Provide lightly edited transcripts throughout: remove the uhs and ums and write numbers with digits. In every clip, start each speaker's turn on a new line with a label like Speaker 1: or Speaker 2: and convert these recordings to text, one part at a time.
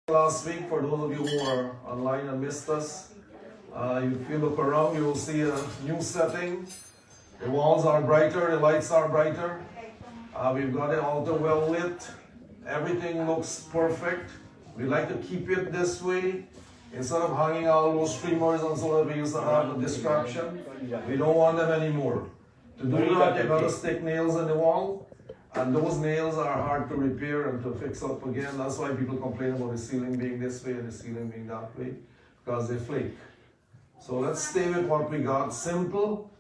Speaker 1: Last week, for those of you who are online and missed us, if you look around, you will see a new setting. The walls are brighter, the lights are brighter. We've got the altar well lit. Everything looks perfect. We like to keep it this way. Instead of hanging all those streamers and so that we used to have a distraction, we don't want them anymore. To do that, you got to stick nails in the wall. And those nails are hard to repair and to fix up again. That's why people complain about the ceiling being this way and the ceiling being that way, because they flake. So let's stay with what we got. Simple,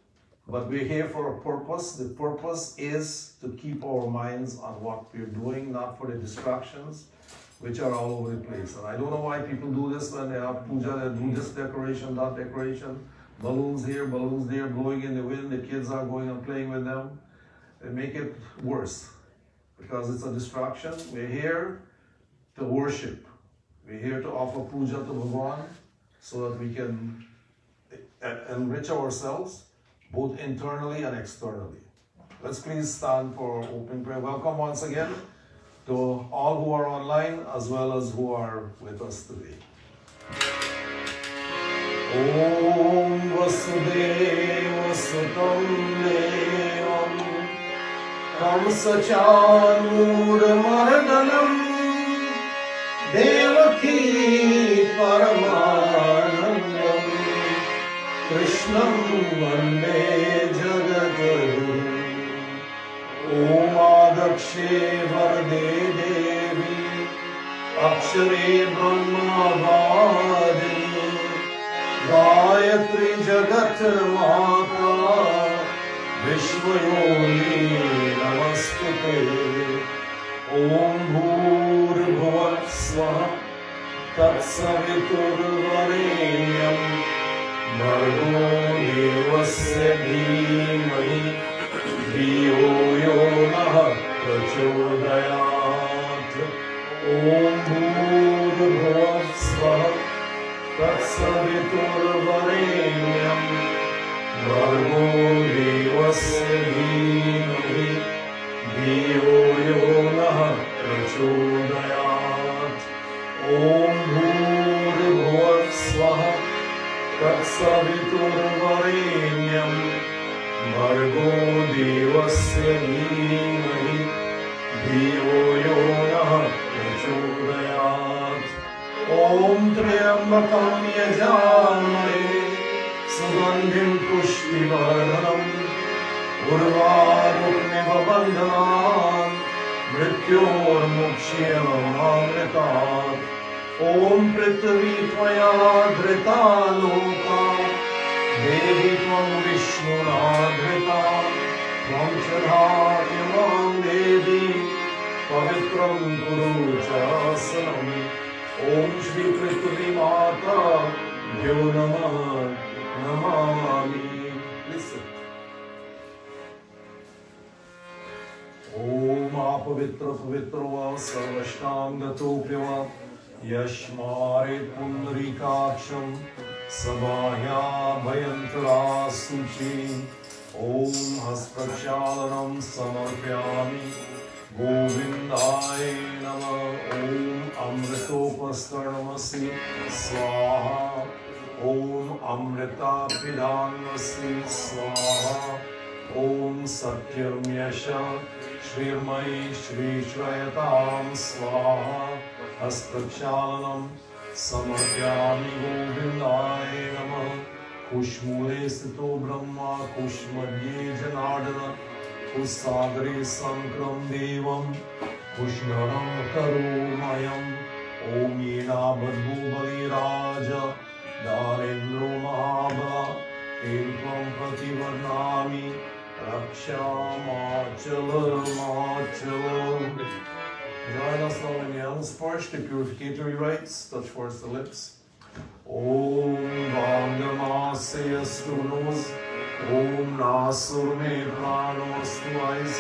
Speaker 1: but we're here for a purpose. The purpose is to keep our minds on what we're doing, not for the distractions, which are all over the place. And I don't know why people do this when they have puja, they do this decoration, that decoration, balloons here, balloons there, blowing in the wind. The kids are going and playing with them. They make it worse because it's a distraction. We're here to worship. We're here to offer puja to Bhagwan so that we can enrich ourselves both internally and externally. Let's please stand for open prayer. Welcome once again to all who are online as well as who are with us today. Om Vasudeva Sutam Devam Kamsachanurmardanam Devaki Paramanandam Krishnam Vande Jagadguru Om Adakshe Varde Devi Akshare Brahmavadini Gayatri Jagat Mata Vishwayoni Namastute Om Bhurbhuvat Swaha Tatsaviturvarenyam Bhargo Devasya Dhimahi Dhiyo Yo Nah Prachodayat Om Bhurbhuvat Swaha Tatsaviturvarenyam Bhargo Devasya Dhimahi Dhiyo Yo Nah Prachodayat Om Bhurbhuvat Swaha Tatsaviturvarenyam Bhargo Devasya Dhimahi Dhiyo Yo Nah Prachodayat Om Triambakam Yajamare Sugandhim Pushpivardhanam Urvarukmiva Bandhanan Mrityormukshyaamritat Om Prithvi Tvaya Dhrita Loka Devi Tvam Vishnuna Dhrita Tvam Chadharyamam Devi Pavitram Kuru Chasanam Om Shri Prithvi Mata Yo Namah Namami. Listen. Om Apavitra Pavitrava Sarvashtangatopiva Yashmare Pundarikaksham Sabhaya Bhayantara Suchi Om Hasprakshalanam Samarpyami Govindaya Namah Om Amritopaskarnamasi Swaha Om Amrita Pidanvasi Swaha Om Satyam Yasha Shrirmai Shri Shrayatam Swaha Hasprakshalanam Samarpyami Govindaya Namah Kushmule Sito Brahma Kushmadye Janardana Kusagre Sankram Devam Kushnaram Karumayam Om Yena Badhu Bali Raja Darendro Mahabala Ekvam Pativarnami Rakshamachalam. Join us now in the Elms first, the purificatory rites. Touch first the lips. Om Vandamasya Nose. Om Nasurme Pranostu eyes.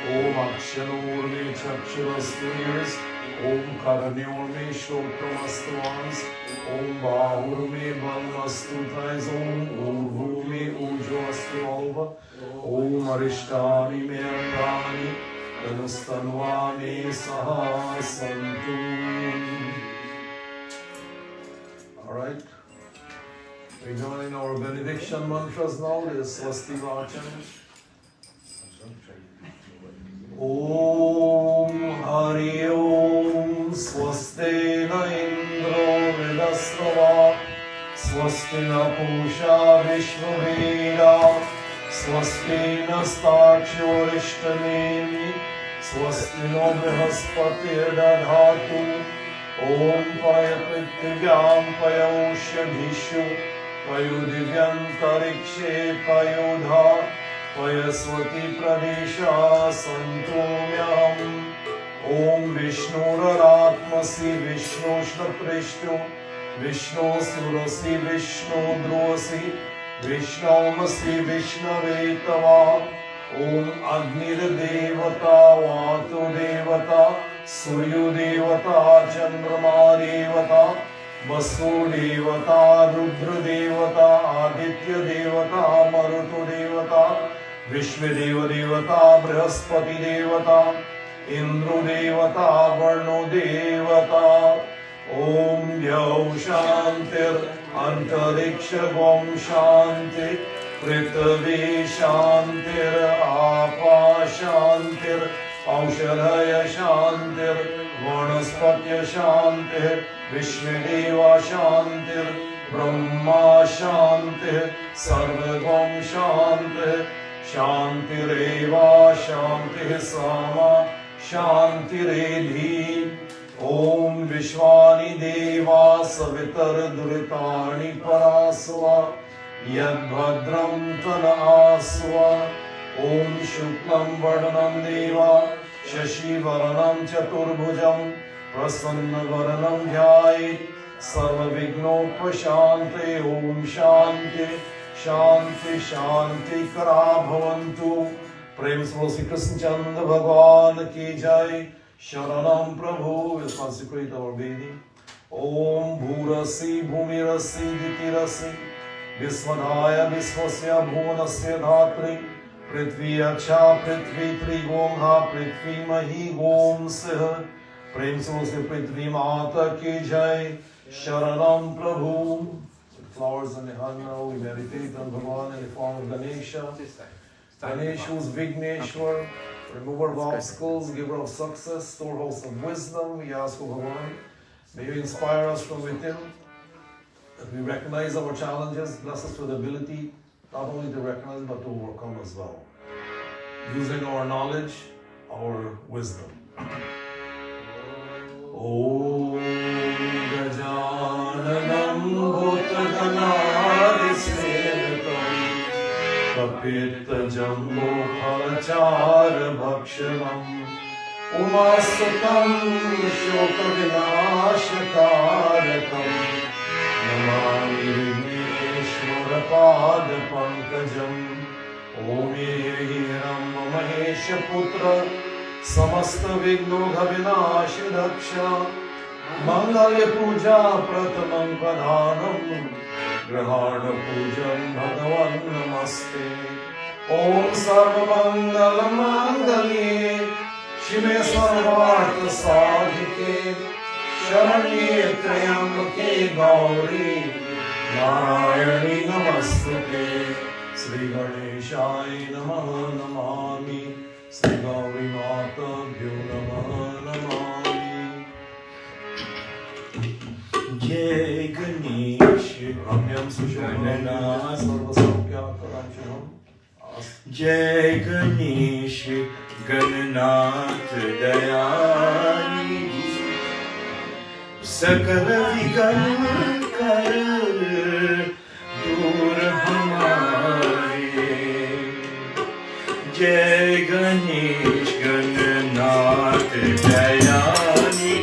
Speaker 1: Om Akshanurme Chakshurastu ears. Om Karanyorme Shrotramastu arms. Om Bahurme Balmastu thighs. Om Urvume Ujvastu alva. Om Arishtani Me Andani. Tanustanvami Saha Santu. right? We join our benediction mantras now, the Swasti Vachan. Om Hari Om Swaste na Indro Vidasrava Swasti na Pusha Vishvaveda Swasti na Starchyo Rishtanemi Swasti no Brihaspati Dadhatu Om Paya Prithvyam Paya Ushadhishu Payu Divyantarikshe Payudha Payaswati Pradesha Santomyam Om Vishnu Raratmasi Vishnu Shnaprishtu Vishnu Surasi Vishnu Dhruvasi Vishnamasi Vishnavetava Om Agnir Devata Vatu Devata Suryu Devata Chandrama Devata Vasu Devata Rudra Devata Aditya Devata Marutu Devata Vishwadeva Devata Brihaspati Devata Indru Devata Varno Devata Om Dhyau Shantir Antariksha Gom Shanti Prithvi Shantir Apa Shantir Aushadhaya Shantir Vanaspatya Shantir Vishwadeva Shantir Brahma Shantir Sarvagam Shantir Shantireva Shantir Sama Shantiredhi Om Vishwani Deva Savitar Duritani Parasva Yadbhadram Tana Asva Om Shuklam Vardanam Deva Shashi Varanam Chaturbhujam Prasanna Varanam Jai Sarva Vignopashante Om Shanti Shanti Shanti Kara Bhavantu Prem Sri Krishna Chandra Bhagwan Ki Jai Sharanam Prabhu. We'll consecrate our Vedi. Om Bhurasi Bhumirasi Ditirasi Visvanaya Visvasya Bhuvanasya Dhatri Prithvi Acha Prithvi Trigomha Prithvi Mahi Gom Sih Prem Sri Prithvi Mata Ki Jai Sharanam Prabhu. With flowers and Nihana, we meditate on Bhagavan in the form of Ganesha. Ganesha who is Vigneshwar, remover of obstacles, giver of success, storehouse of wisdom. We ask of Bhagavan, may you inspire us from within, that we recognize our challenges, bless us with ability not only to recognize but to overcome as well, using our knowledge, our wisdom. Om Gajananam Bhutaganaadi Sevitam Kapita Jambo Phalachara Bhakshanam Umasatam Shoka Vinashakarakam Namami Vigneshwara Pada Pankajam Om Hiram Mahesha Putra Samasta Vignoga Vinashi Daksha Mangalya Puja Pratamam Pradhanam Grahana Pujam Bhagavan Namaste Om Sarva Mangala Mangalye Shive Sarvartha Sadhike Sharanye Trayambake Gauri Narayani Namastute Sri Ganeshaya Namaha Namami Sri Gauri Mata Bhyo Namaha Namami
Speaker 2: Jai Ganesh
Speaker 1: Ramyam Sushobhanana Sarva Saukya Karam Shubham
Speaker 2: Jai Ganesh Gananath Dayani Sakala Vigan Kar Dur Hamare Jai Ganesh Gananath Dayani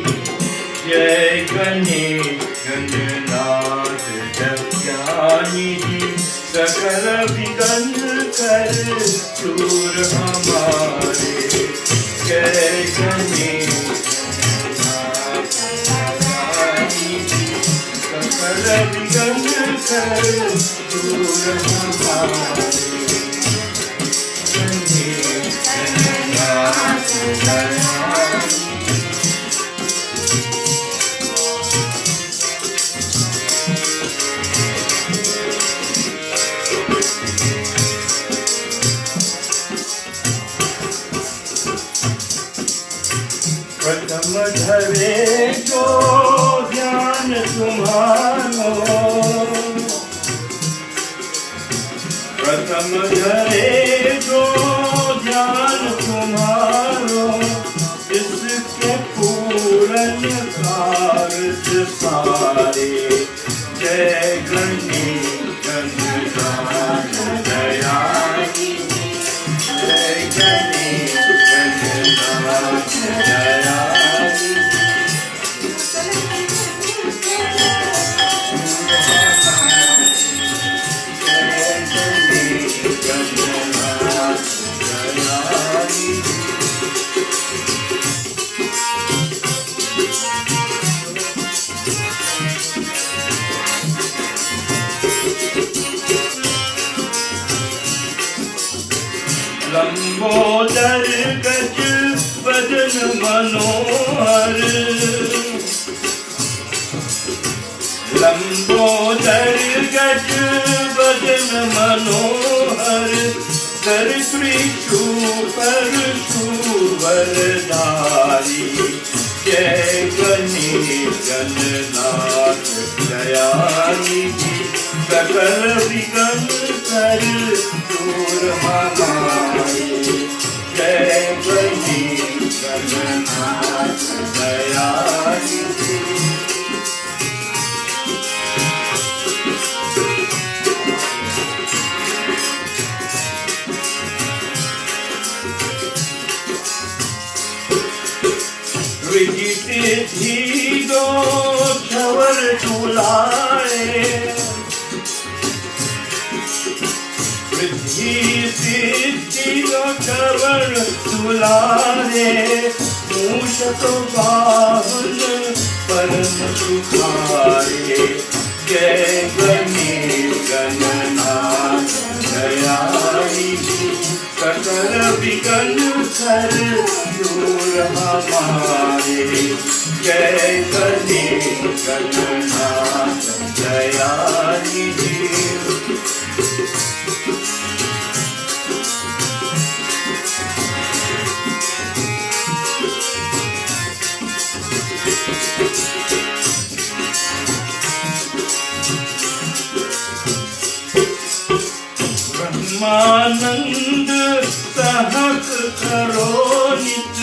Speaker 2: Jai Ganesh Gananath Dayani Sakala Vigan Kar Dur Hamare Jai Ganesh Sakala Vigan Kar Dur Hamare तुम्हारो प्रथम धरे जो ध्यान तुम्हारो इसके पूरन कार्य सारे जय गणेश गणनाथ दयानिधि जय गणेश गणनाथ दयानिधि लंबोदर गज बदन मनोहर लंबोदर गज बदन मनोहर कर त्रिशू पर सुवरधारी जय गणेश गणनाथ दयानिधि सकल विघ्न कर दूर हमारे जय गणेश गणनाथ दयानिधि रिद्धि सिद्धि दो छवर तुलाए रिद्धि सिद्धि दो छवर तुलाए मूषक वाहन परम सुखारे जय गणेश गणनाथ दयानिधि सकल विघ्न कर दूर हमारे जय गणेश गणनाथ दयानिधि ब्रह्मानंद सहक करो नित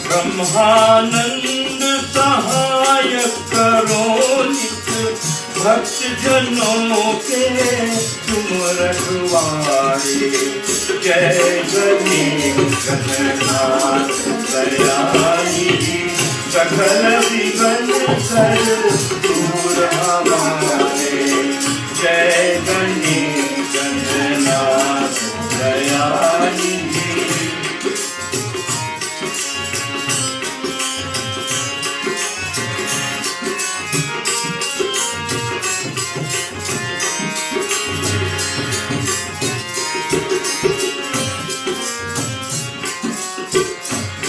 Speaker 2: ब्रह्मानंद सहायक करो नित भक्त जनों के तुम रखवारे जय गणेश गणनाथ दयानिधि सकल विघ्न कर दूर हमारे जय गणेश गणनाथ दयानिधि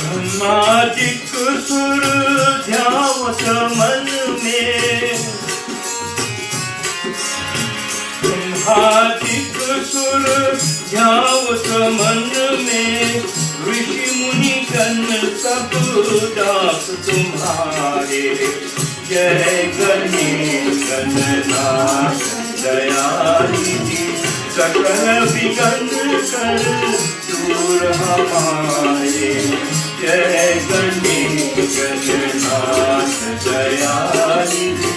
Speaker 2: ब्रह्मादिक सुर ध्यावत मन में ब्रह्मादिक सुर ध्यावत मन में ऋषि मुनि गण सब दास तुम्हारे जय गणेश गणनाथ दयानिधि सकल विघ्न कर दूर हमारे जय गणेश गणनाथ दयानिधि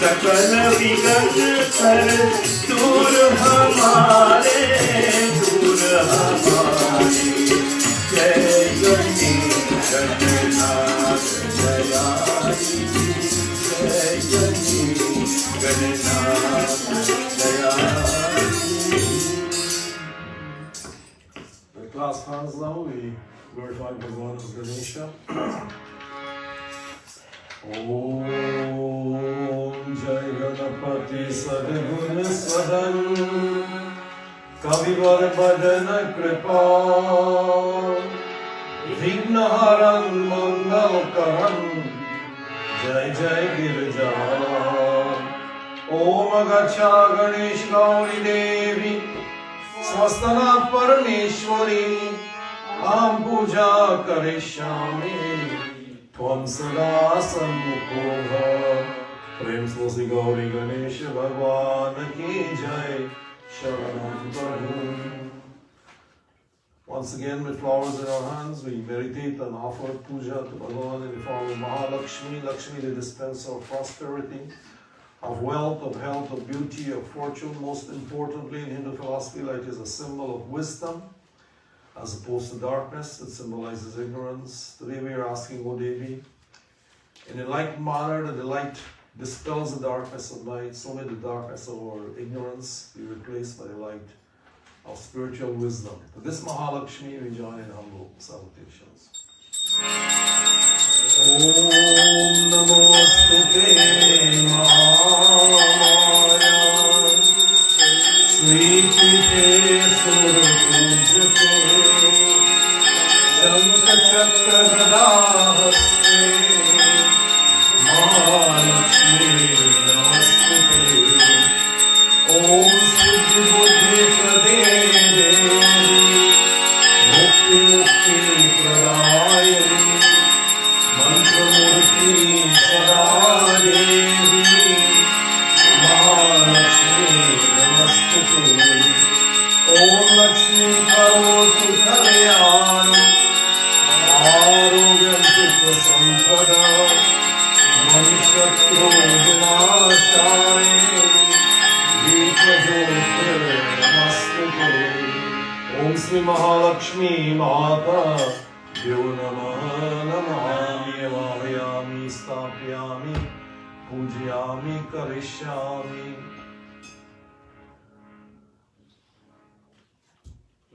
Speaker 2: सकल विघ्न कर दूर हमारे जय गणेश गणनाथ दयानिधि जय Ganesh Gananath Dayanidhi.
Speaker 1: The class hands now, we glorify Bhagavan as Ganesha. Om Jai Ganapati Sadguna Sadan Kavivar Badana Kripa Vignaharan Mangalkaran Jai Jai Girja Om Agacha Ganesh Gauri Devi Swastana Parameshwari Am Puja Karishyami त्वं सदा सम्मुखो भव प्रेम श्री गौरी गणेश भगवान की जय शरणं प्रभु. Once again, with flowers in our hands, we meditate and offer puja to Bhagavan in the form of Mahalakshmi. Lakshmi, the dispenser of prosperity, of wealth, of health, of beauty, of fortune. Most importantly, in Hindu philosophy, light is a symbol of wisdom, as opposed to darkness. It symbolizes ignorance. Today we are asking, O Devi, in a like manner that the light dispels the darkness of night, so may the darkness of our ignorance be replaced by the light of spiritual wisdom. To this Mahalakshmi we join in humble salutations. Om Namostute Mahaya Sri Pite Surapujate Shankha Chakra Gadahaste Mahalakshmi Namostute. Om Siddhi Buddhi Prade Mukti Mukti Pradayani Mantra Murti Sada Devi Mahalakshmi Namostute. Om Lakshmi Karotu Kalyanam Arogyam Sukha Sampada Manishatru Vinashaya Om Sri Mahalakshmi Mata Dev Namah Namami Vahayami Stapyami Pujyami Karishyami.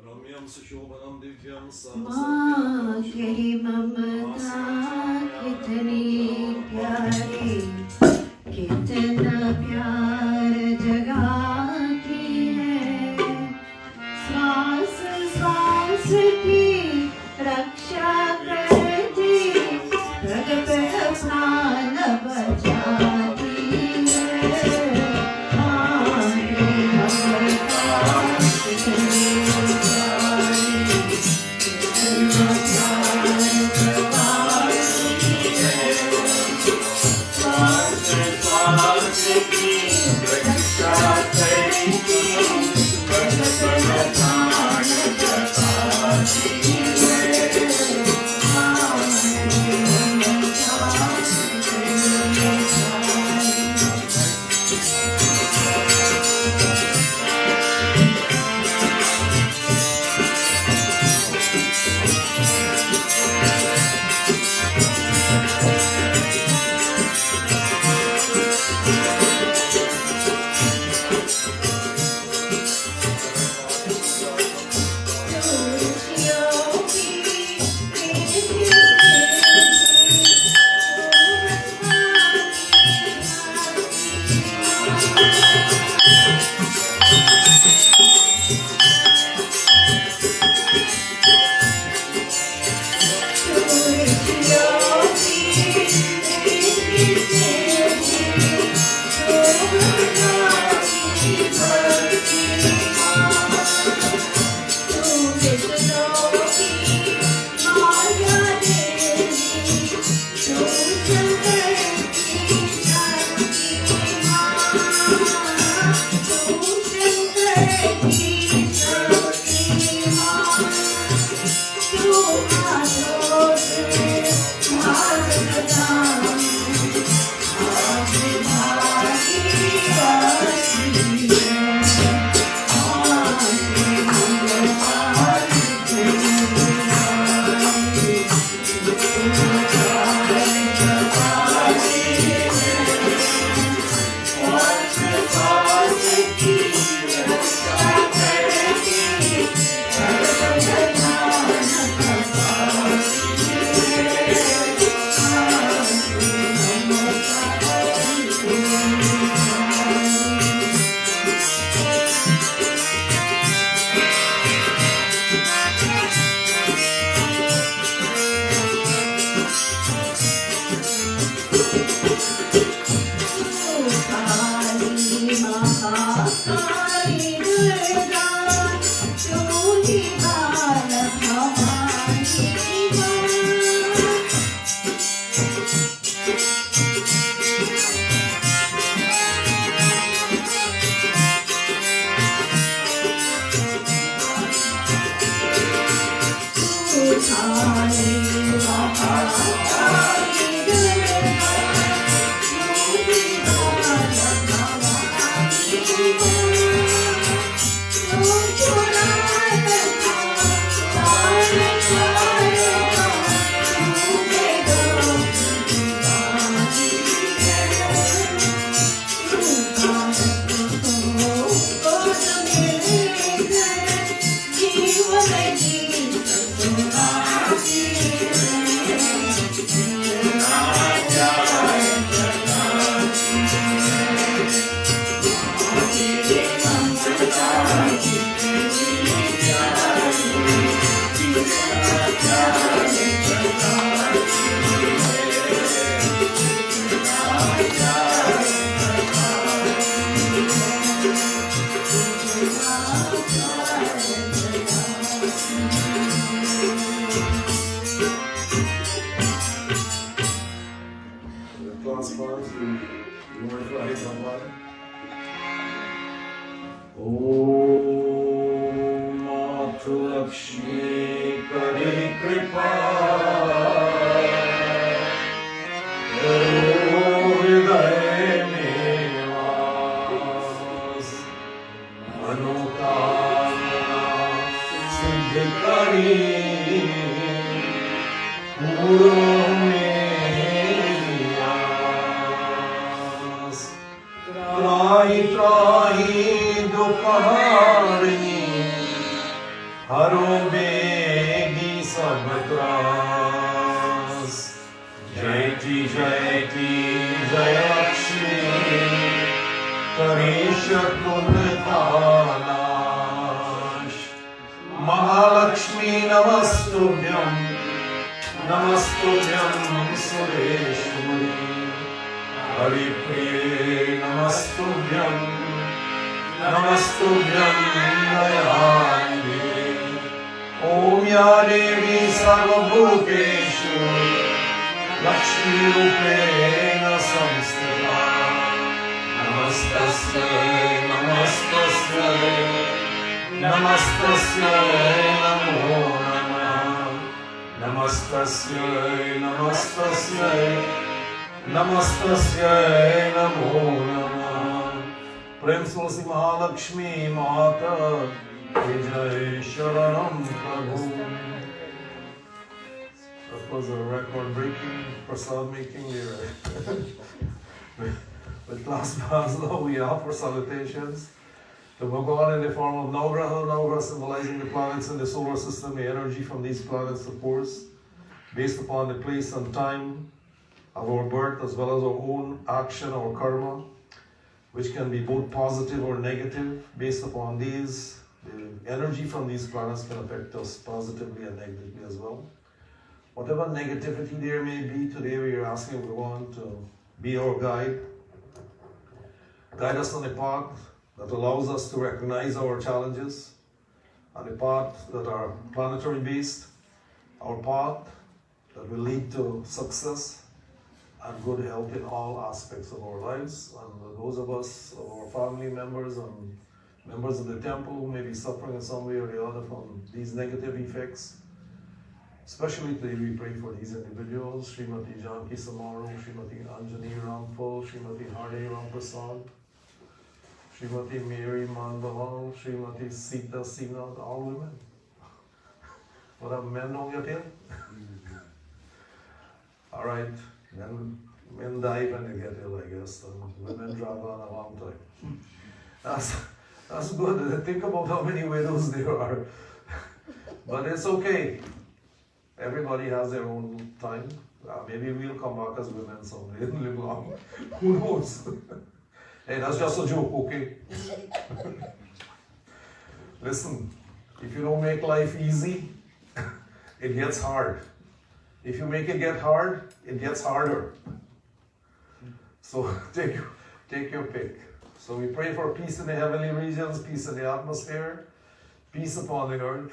Speaker 1: Ramyam Sushobhanam Divyam
Speaker 3: माँ तेरी ममता कितनी प्यारी, कितना प्यार जगाती है, श्वास श्वास की रक्षा करती, रग पे प्राण बचाती है। माँ तेरी ममता कितनी
Speaker 1: Class bars, you want to write someone? Om Matu Lakshmi Kari Kripa Hriday Nivas Manokana Siddhikari Trai trai dukhharni haro begi sab tras Jaiti jaiti jayakshmi karishat punthanash Mahalakshmi namastubhyam Sureshwari Hari Priye Namastubhyam Dayani Om Ya Devi Sarvabhuteshu Lakshmi Rupena Samstita Namastasya Namo Namah Namastasya Namo Namah Prem Tulsi Mahalakshmi Mata Vijay Sharanam Prabhu. That was a record-breaking prasad making year. With class bars now we offer salutations to Bhagavan in the form of Navgraha. Navgraha symbolizing the planets in the solar system, the energy from these planets, of course, based upon the place and time of our birth, as well as our own action or karma, which can be both positive or negative. Based upon these, the energy from these planets can affect us positively and negatively as well. Whatever negativity there may be, today we are asking Bhagavan to be our guide us on a path that allows us to recognize our challenges, on a path that are planetary based, our path that will lead to success and good health in all aspects of our lives. And those of us, our family members and members of the temple who may be suffering in some way or the other from these negative effects, especially today we pray for these individuals, Srimati Janki Samaru, Srimati Anjani Rampal, Srimati Harde Ramprasad, Srimati Mary Manbahal, Srimati Sita Sinath, all women. What have men on your tail? All right, men die when they get ill, I guess, and women drag on a long time. That's good. Think about how many widows there are. But it's okay. Everybody has their own time. Maybe we'll come back as women someday and live long. Who knows? Hey, that's just a joke, okay? Listen, if you don't make life easy, it gets hard. If you make it get hard, it gets harder. So take your pick. So we pray for peace in the heavenly regions, peace in the atmosphere, peace upon the earth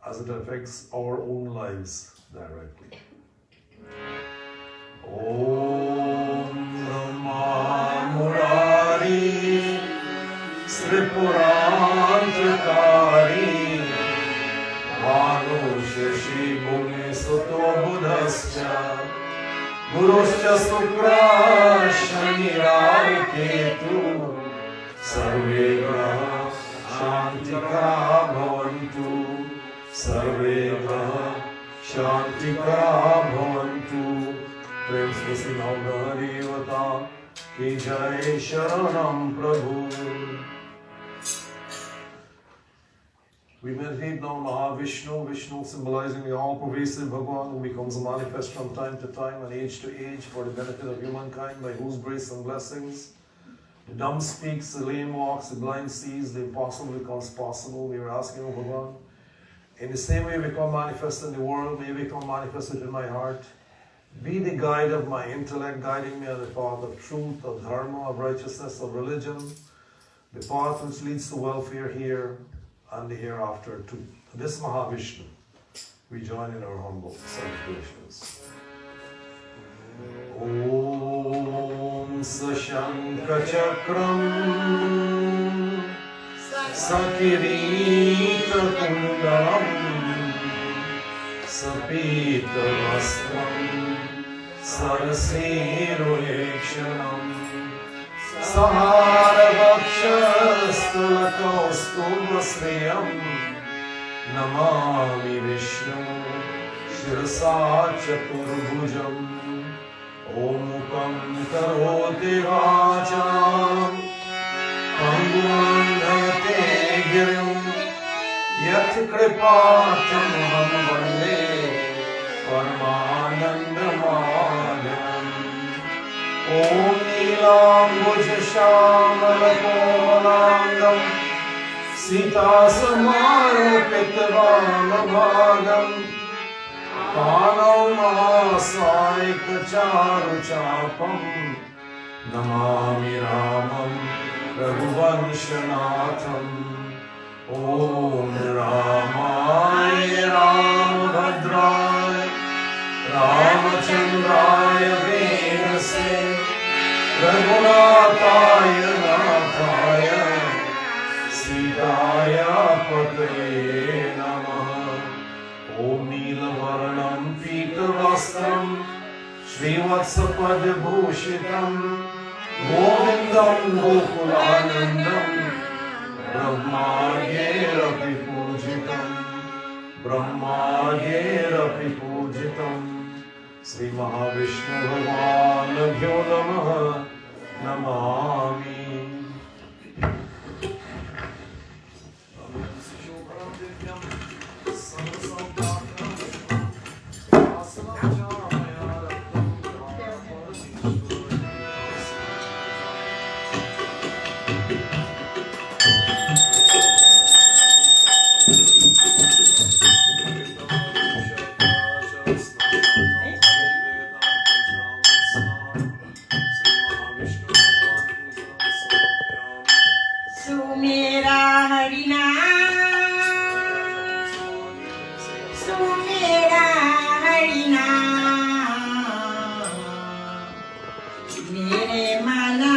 Speaker 1: as it affects our own lives directly. Om Brahma Murari Sripurantakari Manu Shashi Bhumi Suto Buddhascha गुरुश्च शुक्र शनिराहु केतु सर्वे ग्रह शांतिकरा भवन्तु सर्वे ग्रह शांतिकरा भवन्तु प्रेम से श्री देवता की जय शरणम प्रभु. We meditate now Mahavishnu, Vishnu symbolizing the all-pervasive Bhagavan who becomes manifest from time to time and age to age for the benefit of humankind by whose grace and blessings the dumb speaks, the lame walks, the blind sees, the impossible becomes possible. We are asking, O Bhagavan, in the same way become manifested in the world, may become manifested in my heart. Be the guide of my intellect, guiding me on the path of truth, of dharma, of righteousness, of religion, the path which leads to welfare here and the hereafter too. This Mahavishnu, we join in our humble celebrations. Om Sashankachakram Sakirita Kundalam Sapita Vastram Sarasirulekshanam Saharabhakshastulakaustubhasriyam Namami Vishnu Shirasa Chaturbhujam Om Mukam Karoti Vacham Pangum Dhayate Girim Yat Kripatam Vande Paramanandamadam Om Nilambuj Shamalapolangam Sita Samaropitvanabhagam Panam Mahasaika Charu Chapam Namami Ramam Raghuvanshanatham Om Ramaya Ramabhadraya Ramachandraya Venase Raghunathaya Nathaya Sitaya Pataya Namaha Om Neelavarnam Pitavastram Srivatsapadbhushitam Govindam Gokulanandam Brahmayerapi Pujitam Brahmayerapi Pujitam Sri Mahavishnu Bhagavanabhyo Namaha Namami.
Speaker 3: Mana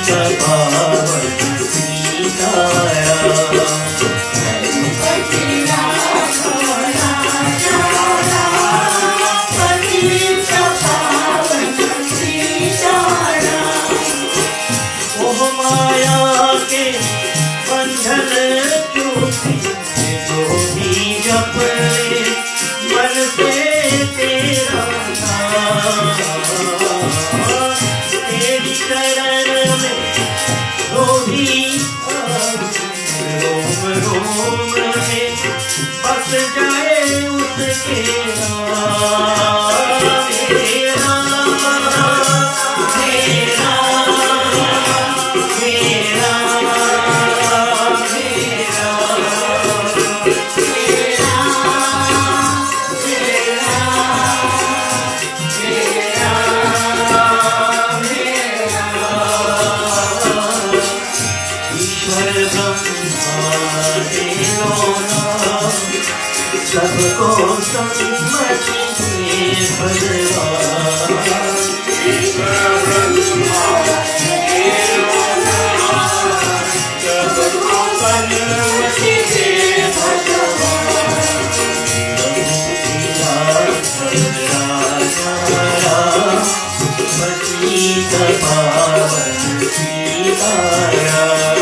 Speaker 2: पावन सीताराम मोह माया के बंधन टूटे जो भी जपे मन से तेरा नाम तेरी शरण में जो भी रोम रोम में बस जाए उसके नाम तेरा तेरा सबको सम्मति दे भगवान सबको सम्मति दे भगवान पतित पावन Sitaram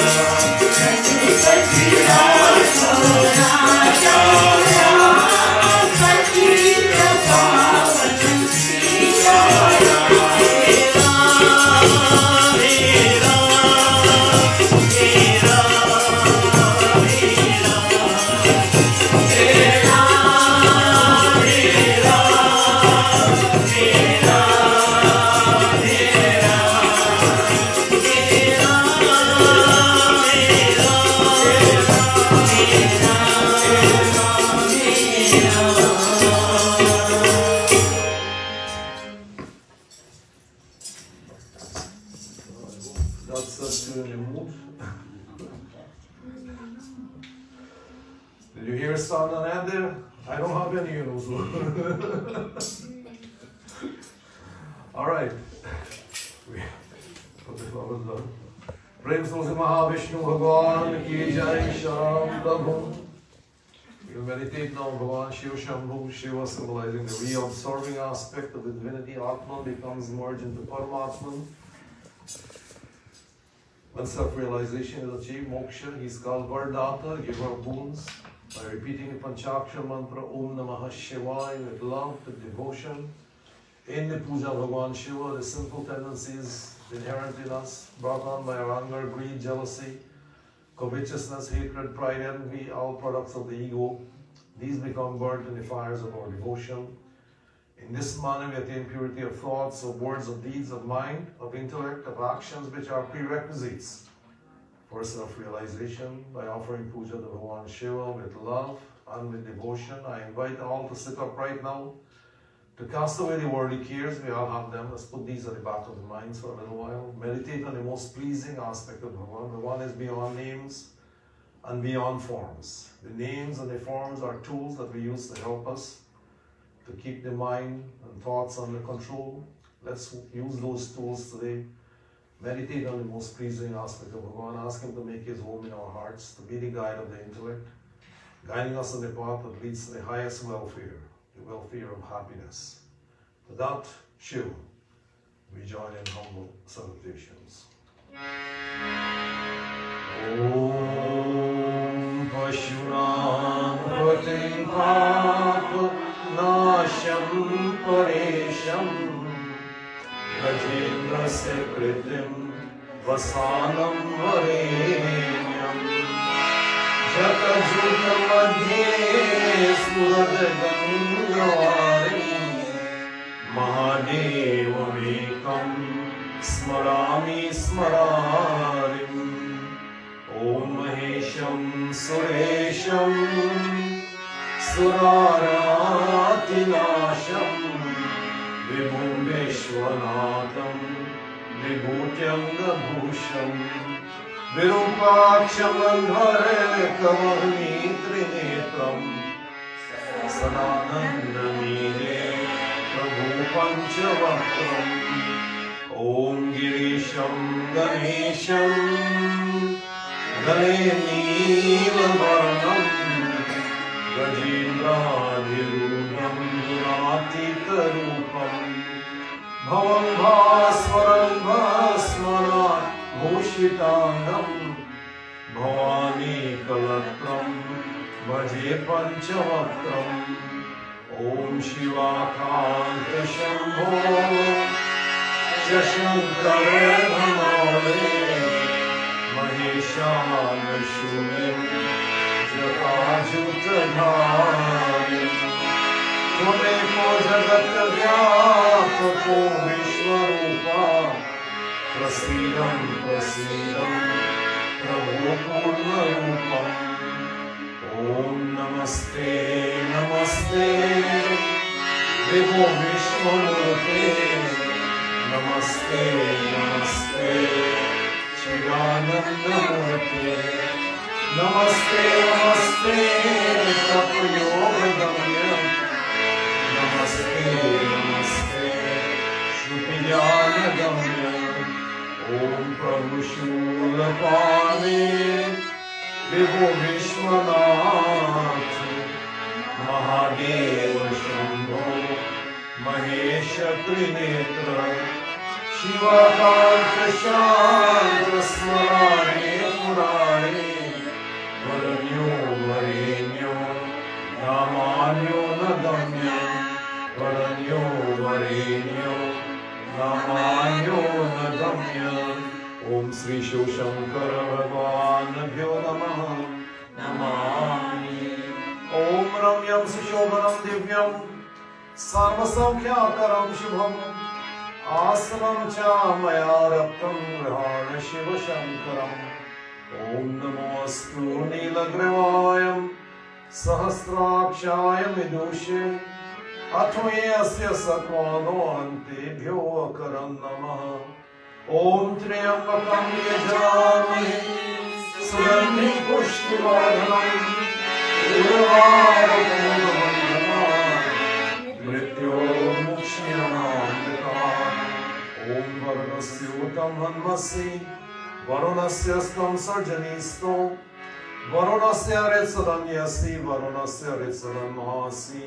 Speaker 1: God sets you in the mood. Did you hear a sound on that there? I don't have any of those. Alright. प्रेम से महाविष्णु भगवान की जय शरण प्रभु. We'll meditate now on Bhagavan Shiva Shambhu, Shiva symbolizing the reabsorbing aspect of the divinity. Atman becomes merged into Paramatman. When self-realization is achieved, moksha, he is called Vardata, giver of boons, by repeating the Panchakshara mantra Om Namah Shivaya with love, with devotion. In the puja of Bhagavan Shiva, the sinful tendencies inherent in us, brought on by our anger, greed, jealousy, covetousness, hatred, pride, envy, all products of the ego, these become burnt in the fires of our devotion. In this manner, we attain purity of thoughts, of words, of deeds, of mind, of intellect, of actions, which are prerequisites for self-realization. By offering puja to Bhagavan Shiva with love and with devotion, I invite all to sit up right now, to cast away the worldly cares. We all have them. Let's put these at the back of the minds for a little while. Meditate on the most pleasing aspect of Bhagavan. Bhagavan is beyond names and beyond forms. The names and the forms are tools that we use to help us to keep the mind and thoughts under control. Let's use those tools today. Meditate on the most pleasing aspect of Bhagavan. Ask Him to make His home in our hearts, to be the guide of the intellect, guiding us on the path that leads to the highest welfare, the welfare of happiness. For that, Shiva, we join in humble salutations. Om Pashunam Pratim Papa Nasham Paresham Gajendrasya Kritim Vasanam Varenyam Jatajuta Madhye Smuradganyarim Mahadevamekam Smarami Smararim Om Mahesham Suresham Suraratinasham Vibhum Vishwanatham Vibhutyam Bhusham Virupaksham Andhare Kavani Trinetram Sadananda Mire Prabhu Panchavakram ॐ गिरीशं गणेशं गणे नीलवर्णं गजेन्द्राधिरूढं गुणातीतरूपं भवं भास्वरं भस्मनात् भूषिताङ्गं भवानी कलत्रं भजे पञ्चवक्त्रम् ॐ शिवाकान्त शम्भो शशङ्कर नमोरे महेशानशून्यं जटाजुतधारिं त्वमेको जगद्व्यापको विश्वरूपा प्रसीदं प्रभो पूर्णरूपम् ॐ नमस्ते नमस्ते विभो विश्वमूर्ते नमस्ते नमस्ते चिदानन्दमूर्ते नमस्ते नमस्ते तपयोगगम्य नमस्ते नमस्ते श्रुतिज्ञानगम्य ॐ प्रभु शूलपाणे विभो विश्वनाथ महादेव शंभो महेश त्रिनेत्र शिवकांत शांत स्मराणे पुराणे वरण्यो वरेण्यो नामान्यो न गम्य वरण्यो वरेण्यो नामान्यो न गम्य ॐ श्री शिवशंकर भगवानभ्यो नमः नमामि ॐ रम्यं सुशोभनं दिव्यं सर्वसौख्याकरं शुभम् आसनं च मया रक्तं गृहाण शिवशङ्करम् ॐ नमोऽस्तु नीलग्रीवाय सहस्राक्षाय विदुषे अथ मे अस्य सत्त्वानो अन्तेभ्यो अकरं नमः ॐ त्र्यम्बकं यजामहे सुगन्धिं पुष्टिवर्धनम् मृत्योर्मुक्षीयमामृतात् ॐ वरुणस्योतं हन्मसि वरुणस्य स्तं सर्जनीस्तो वरुणस्य ऋत्सदन्यसि वरुणस्य ऋत्सदन्मासि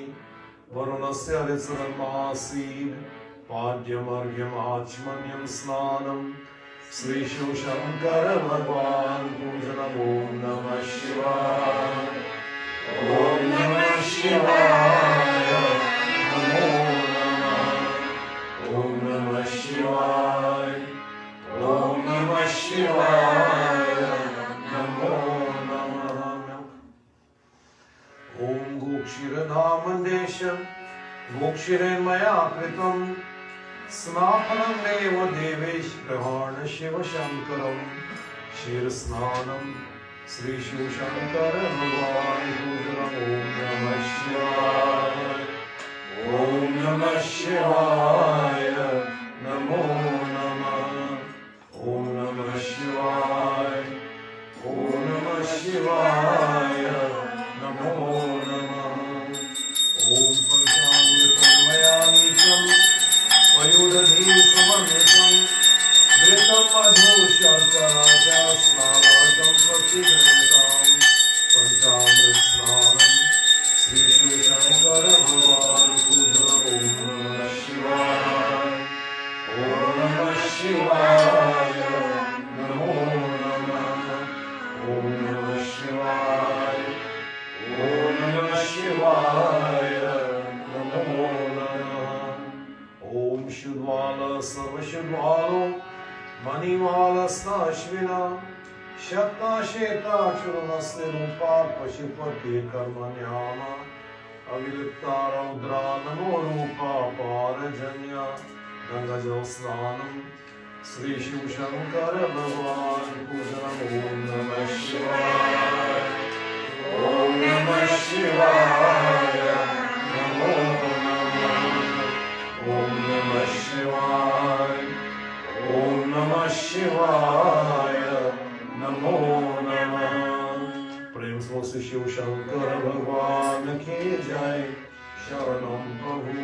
Speaker 1: वरुणस्य ऋत्सदन्मासि पाद्यमर्घ्यमाचमन्यं स्नानं श्रीशिवशङ्कर भगवान् पूजनम् ॐ नमः शिवाय ॐ नमः शिवाय नमो नमः ॐ नमः शिवाय ॐ नमः शिवाय नमो नमः ॐ गोक्षीरधामन्देशं गोक्षीरेण मया कृतं स्नापनं देव देवेश प्रहाण शिवशङ्करं क्षीरस्नानं श्री शिवशङ्कर भगवान् पूजनम् ॐ नमः शिवाय ॐ नमः शिवाय नमो नमः ॐ नमः शिवाय ॐ नमः शिवाय नमो नमः ॐ पञ्चामृतं मया नीतं वयोदधी समन्वितं घृतं मधु शर्करा च स्नानार्थं प्रतिगृहीतां पञ्चामृत स्नानं श्री शिवशङ्कर भगवान् पूजनम् ॐ नमः शिवाय ॐ नमः शिवाय नमो नमः ॐ नमः शिवाय ॐ नमः शिवाय नमो नमः ॐ शुद्वाल सर्वशुद्वालो मणिमालस्ताश्विना शक्ता शेता चूर्णस्य रूपा पशुपति कर्मण्याम अविलिप्ता रौद्रा नमो रूपा पारजन्या गंगाजल स्नानं श्री शिवशङ्कर भगवान् पूजनम् ॐ नमः शिवाय ॐ नमः शिवाय नमो नमः ॐ नमः शिवाय ॐ नमः शिवाय नमो नमः प्रेम से शिव शंकर भगवान की जय शरणं प्रभु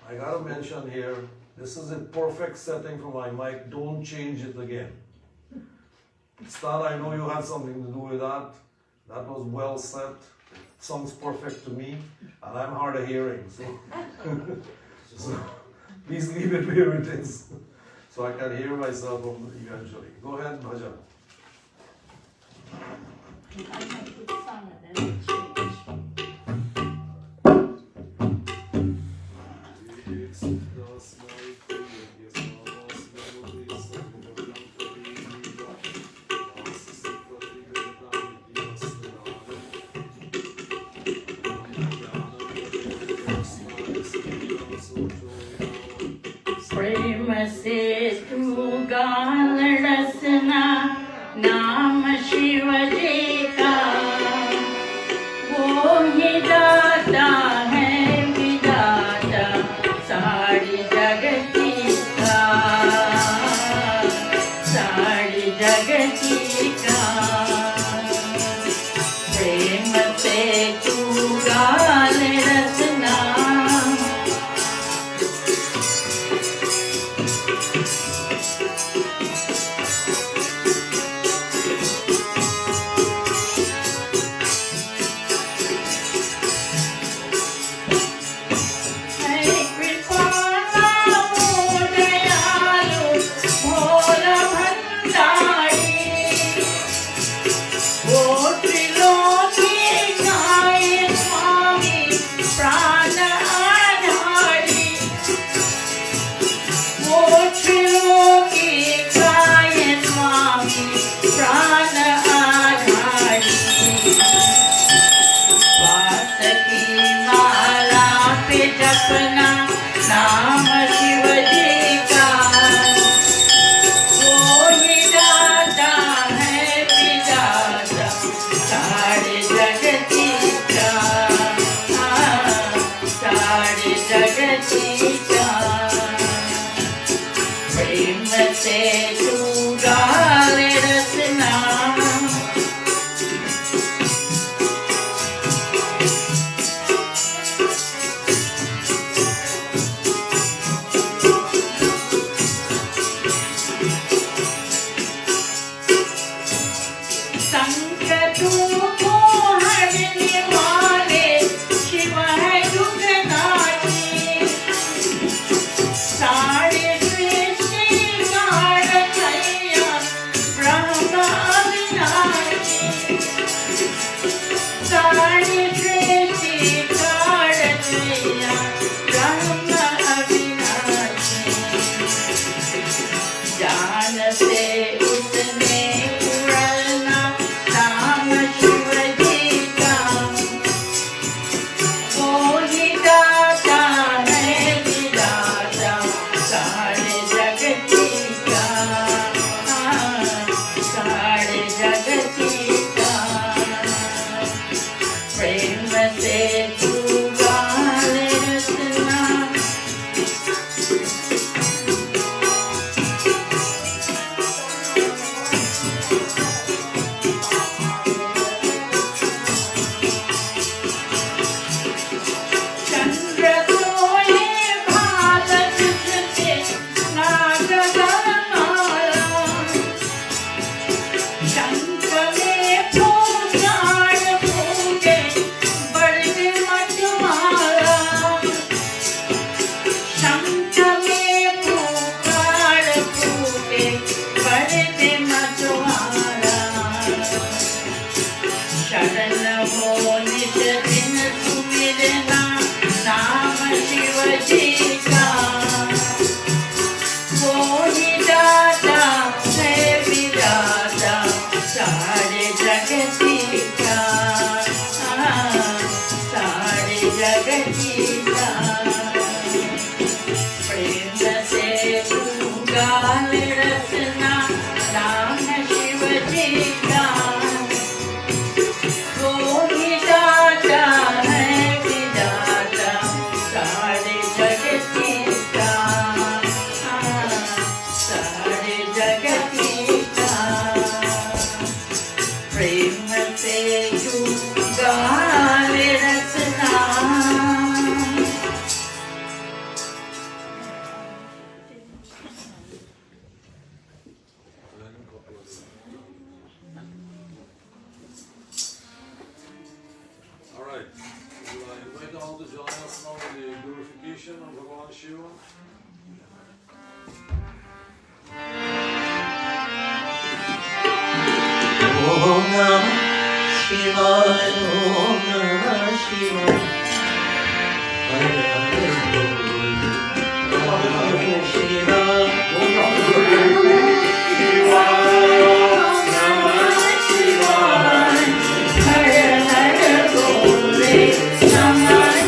Speaker 1: I gotta mention here, this is a perfect setting for my mic. Don't change it again. Stan, I know you had something to do with that. That was well set. Sounds perfect to me, and I'm hard of hearing, so, so please leave it where it is, so I can hear myself eventually. Go ahead, Bhajan.
Speaker 3: I might put song and then change.
Speaker 4: प्रेम से तू गाल रसना नाम शिव जी का वो ही दाता है विदाता सारी जगती का सारी जगती का प्रेम से तू गाल रसना जपना नाम शिव जी का वो ही दाता है विदाता सारे जगती का सारे जगती का प्रेम से तू गाल रसना
Speaker 1: invocation of Bhagavan Shiva.
Speaker 2: Om Namah Shivaya, Om Namah Shivaya. Hare Hare Bole, Namah Shivaya.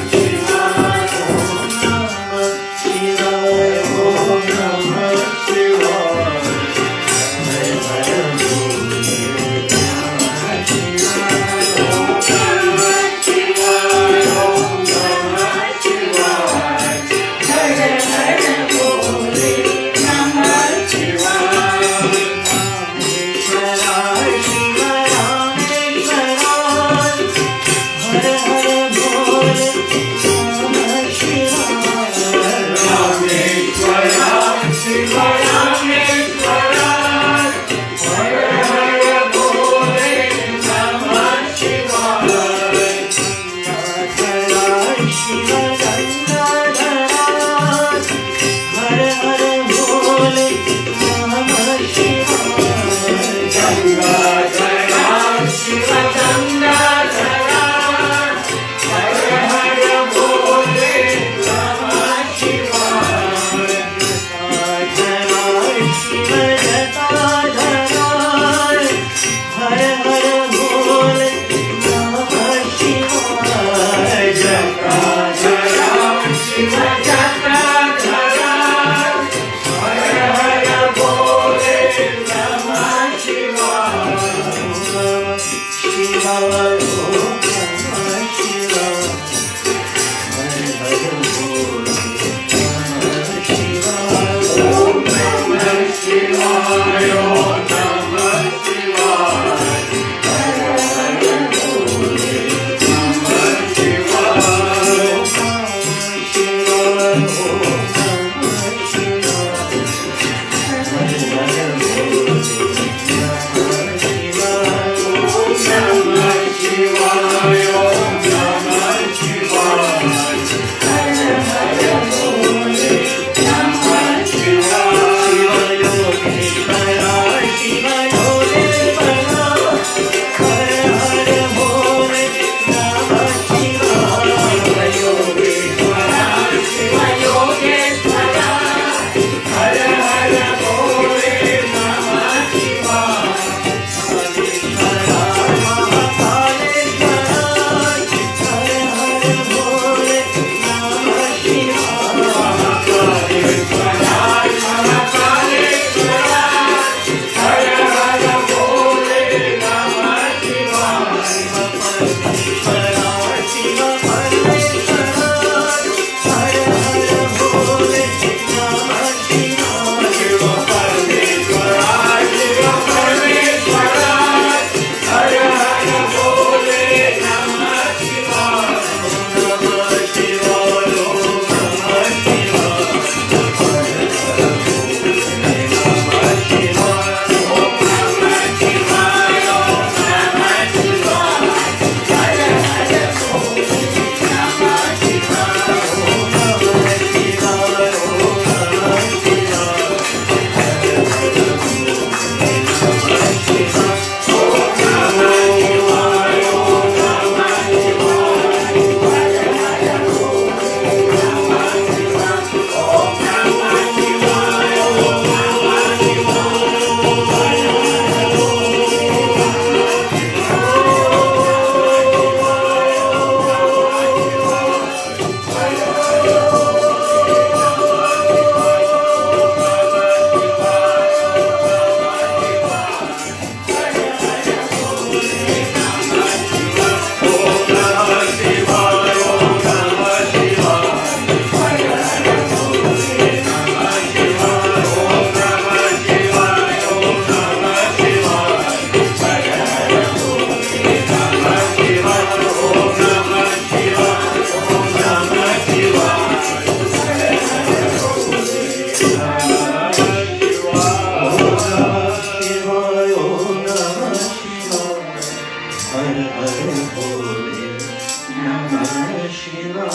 Speaker 2: Shiva.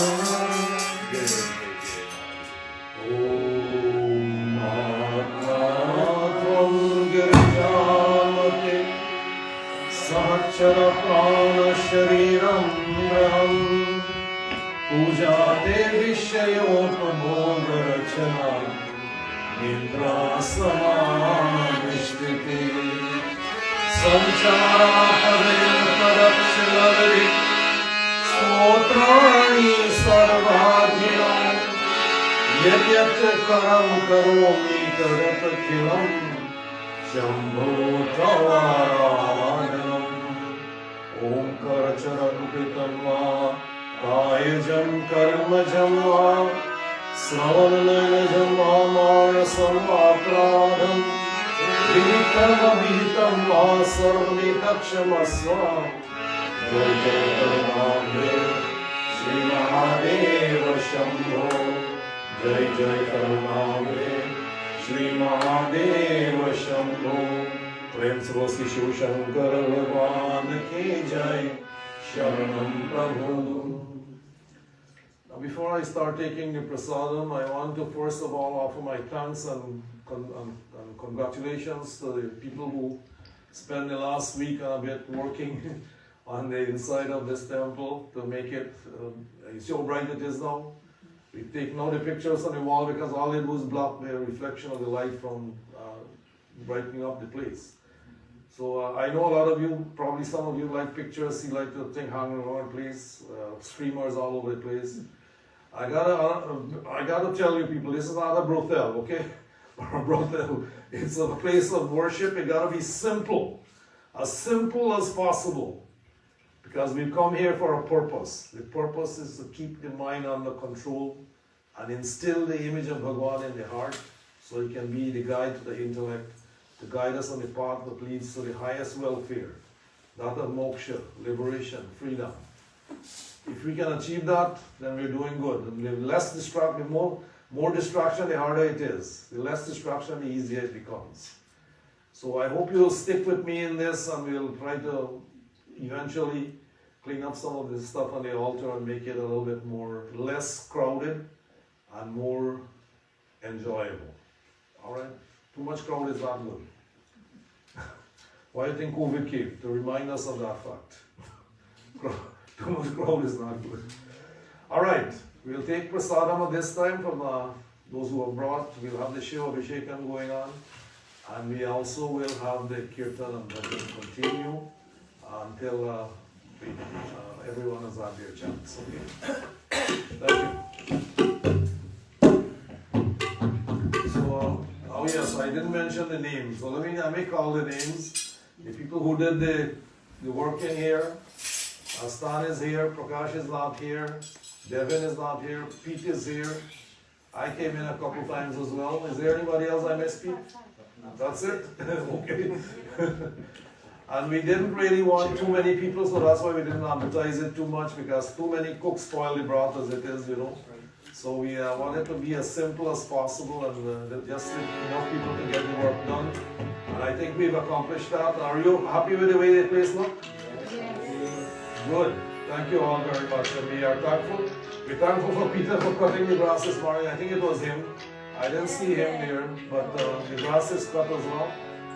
Speaker 1: चर प्राण शरीरं ग्रहम् पूजा ते विषयोपभोग रचना निद्रा समाधिष्ठिते संचारा प्रदक्षिणरि स्तोत्राणि सर्वाधिनाम् यद्यत् करं करोमि तदतखिलं शम्भो तवाराधनम् ओंकारचरणकृतं वा कायजं कर्मजं वा श्रवणनयनजं वा मानसं वाप्राधं विहितं वा सर्वमेतत्क्षमस्व जय जय करुणाब्धे श्री महादेव शंभो जय जय करुणाब्धे श्री महादेव शंभो प्रेम से बोल श्री शिव शंकर भगवान की जय शरणम प्रभु. Now before I start taking the prasadam, I want to first of all offer my thanks and congratulations to the people who spent the last week and a bit working on the inside of this temple to make it, you see how bright it is now? We've taken out the pictures on the wall because all it was blocked the reflection of the light from brightening up the place. So I know a lot of you, probably some of you like pictures, you like the thing hanging around the place, streamers all over the place. I gotta tell you people, this is not a brothel, okay? Or a brothel. It's a place of worship. It gotta be simple, as simple as possible. Because we've come here for a purpose. The purpose is to keep the mind under control and instill the image of Bhagavan in the heart so he can be the guide to the intellect, to guide us on the path that leads to the highest welfare, that of moksha, liberation, freedom. If we can achieve that, then we're doing good. And the less distraction, more distraction, the harder it is. The less distraction, the easier it becomes. So I hope you'll stick with me in this, and we'll try to eventually clean up some of this stuff on the altar and make it a little bit less crowded and more enjoyable. All right? Too much crowd is not good. Why do you think COVID came? To remind us of that fact. Too much crowd is not good. All right, we'll take prasadam at this time from those who have brought. We'll have the Shiva Abhishekam going on, and we also will have the kirtan and bhajan continue until everyone has had their chance. Okay. Thank you. So, oh yes, I didn't mention the names. So let me call the names. The people who did the work in here. Astan is here, Prakash is not here, Devin is not here, Pete is here. I came in a couple times as well. Is there anybody else I missed, Pete? That's it? Okay. And we didn't really want too many people, so that's why we didn't advertise it too much, because too many cooks spoil the broth as it is, you know. So we wanted to be as simple as possible and just enough people to get the work done. And I think we've accomplished that. Are you happy with the way the place looks? Good. Thank you all very much. And we are thankful. We're thankful for Peter for cutting the grass this morning. I think it was him. I didn't see him there, but the grass is cut as well.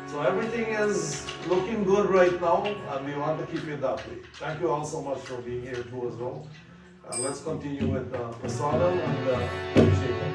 Speaker 1: So everything is looking good right now, and we want to keep it that way. Thank you all so much for being here too as well. Let's continue with prasadam and Abhishekam.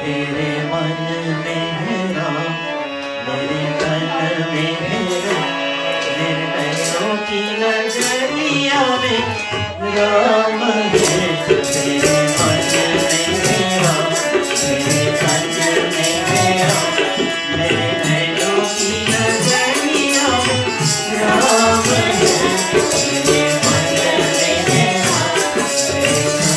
Speaker 2: तेरे मन में है राम, मेरे तन में है राम, निर्णयों की नजरिया में राम है। तेरे मन में है राम, मेरे तन में है राम, निर्णयों की नजरिया में राम है। तेरे मन में है राम, मेरे तन में है Ram.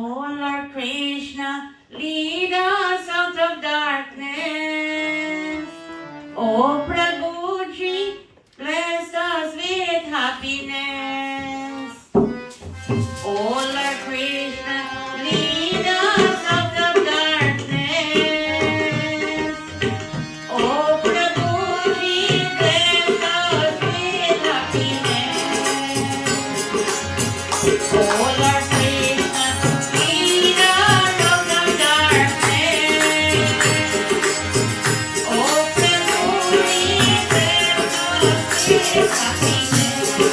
Speaker 4: Oh Lord Krishna, lead us out of darkness. Oh Prabhuji, bless us with happiness. Oh Lord Krishna, lead us out of darkness. Oh Prabhuji, bless us with happiness. Oh Lord Krishna, lead us out of darkness. Oh Prabhuji, bless us with happiness.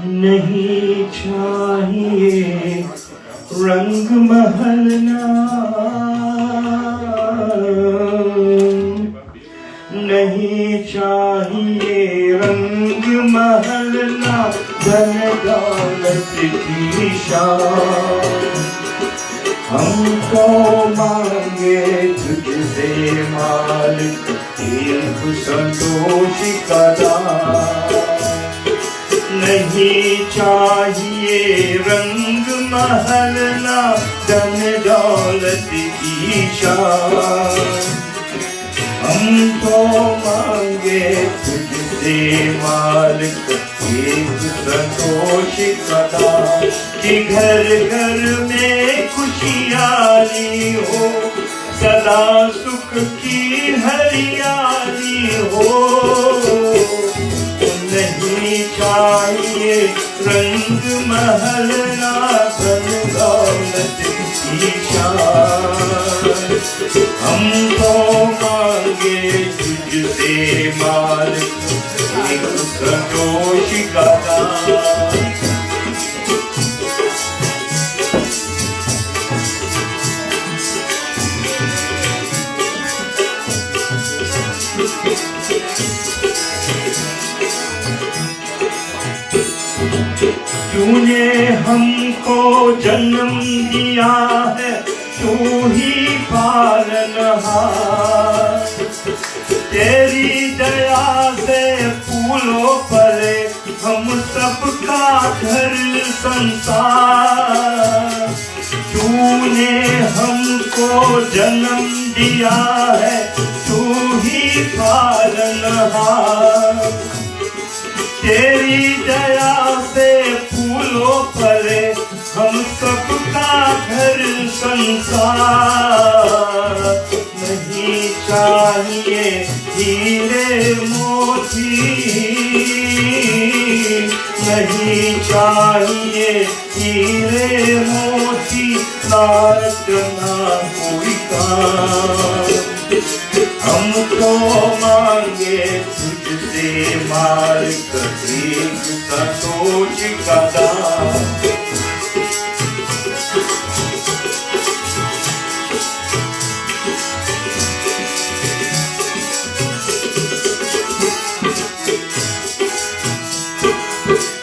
Speaker 2: नहीं चाहिए रंग महलना, नहीं चाहिए रंग महलना, धन दौलत की शान। हमको मांगे तुझसे मालिक एक संतोष का दान। नहीं चाहिए रंग महलना, धन दौलत की शान। हमको मांगे तुझसे मालिक एक संतोष का दान। कि घर घर में खुशियाली हो, सदा सुख की हरियाली हो। नहीं चाहिए रंग महलना, धन दौलत की शान। हमको मांगे तुझसे मालिक एक संतोष का दान। तूने हमको जन्म दिया है, तू ही पालनहार। तेरी दया से फूलों पले हम सबका घर संसार। तूने हमको जन्म दिया है, तू ही पालनहार। तेरी दया से फूलों पले हम सबका घर संसार। नहीं चाहिए हीरे मोती, नहीं चाहिए हीरे मोती, लालच ना कोई काम। हम तो मांगे तुझसे मालिक एक संतोष का दान।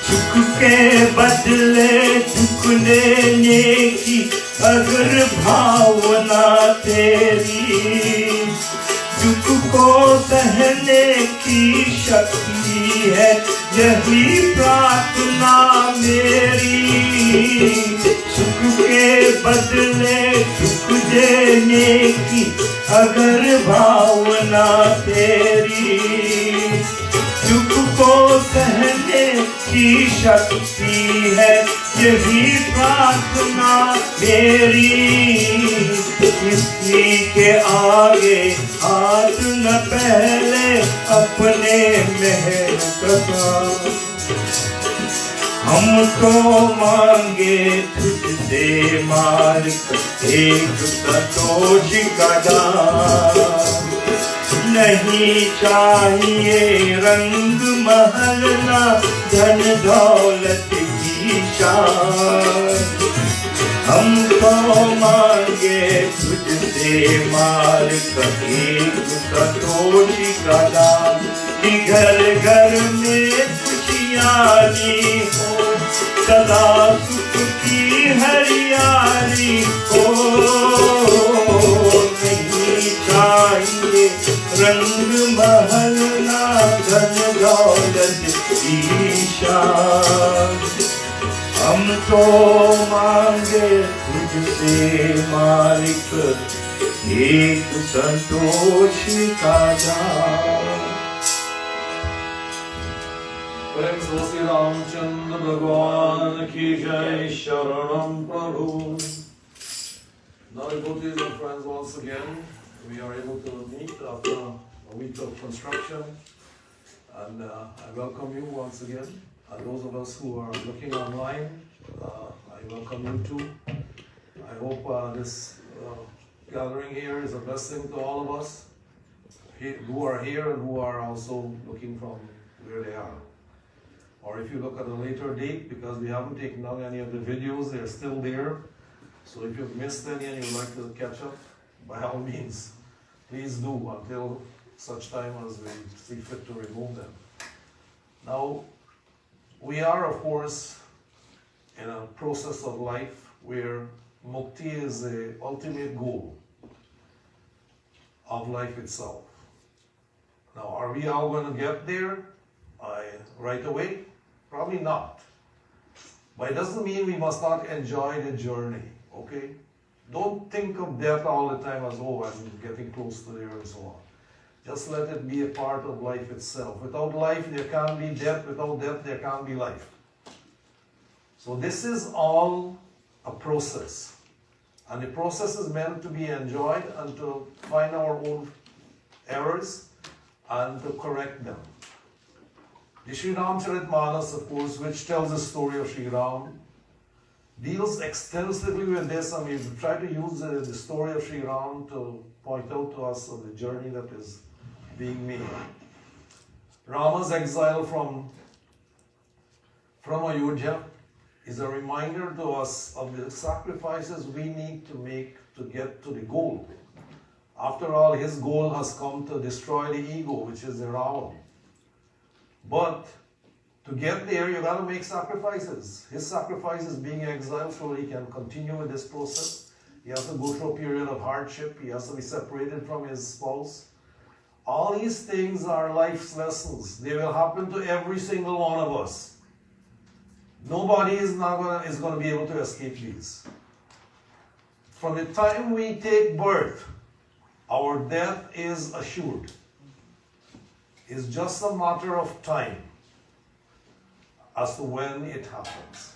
Speaker 2: सुख के बदले दुख देने की अगर भावना तेरी, दुख को सहने की शक्ति है यही प्रार्थना मेरी। सुख के बदले दुख देने की अगर भावना तेरी, दुख को सहने की शक्ति है यही प्रार्थना मेरी। किसी के आगे हाथ न पहले अपने महल का। हम तो मांगे तुझसे मालिक एक संतोष का दान। नहीं चाहिए रंग महल ना धन दौलत की शान। हम तो मांगे तुझसे मालिक एक संतोष का दान। घर घर में खुशियाली हो, सदा सुख की हरियाली हो। नहीं चाहिए रंग महल ना धन दौलत की शान। हम तो मांगे तुझसे मालिक एक संतोष का दान।
Speaker 1: प्रेम से श्री रामचंद्र भगवान की जय। शरणम प्रभु। Now, devotees and friends, once again, we are able to meet after a week of construction, and I welcome you once again. And those of us who are looking online, I welcome you too. I hope this gathering here is a blessing to all of us who are here and who are also looking from where they are. Or if you look at a later date, because we haven't taken down any of the videos, they're still there. So if you've missed any and you'd like to catch up, by all means, please do until such time as we see fit to remove them. Now, we are, of course, in a process of life where mukti is the ultimate goal of life itself. Now, are we all going to get there right away? Probably not. But it doesn't mean we must not enjoy the journey, okay? Don't think of death all the time as, oh, I'm getting close to there and so on. Just let it be a part of life itself. Without life, there can't be death. Without death, there can't be life. So this is all a process. And the process is meant to be enjoyed and to find our own errors and to correct them. The Sri Ramcharitmanas, of course, which tells the story of Sri Ram, deals extensively with this, and we've tried to use the story of Sri Ram to point out to us of the journey that is being made. Rama's exile from Ayodhya is a reminder to us of the sacrifices we need to make to get to the goal. After all, his goal has come to destroy the ego, which is the Ravan. But To get there, you got to make sacrifices. His sacrifice is being exiled so he can continue with this process. He has to go through a period of hardship. He has to be separated from his spouse. All these things are life's lessons. They will happen to every single one of us. Nobody is going to be able to escape these. From the time we take birth, our death is assured. It's just a matter of time as to when it happens.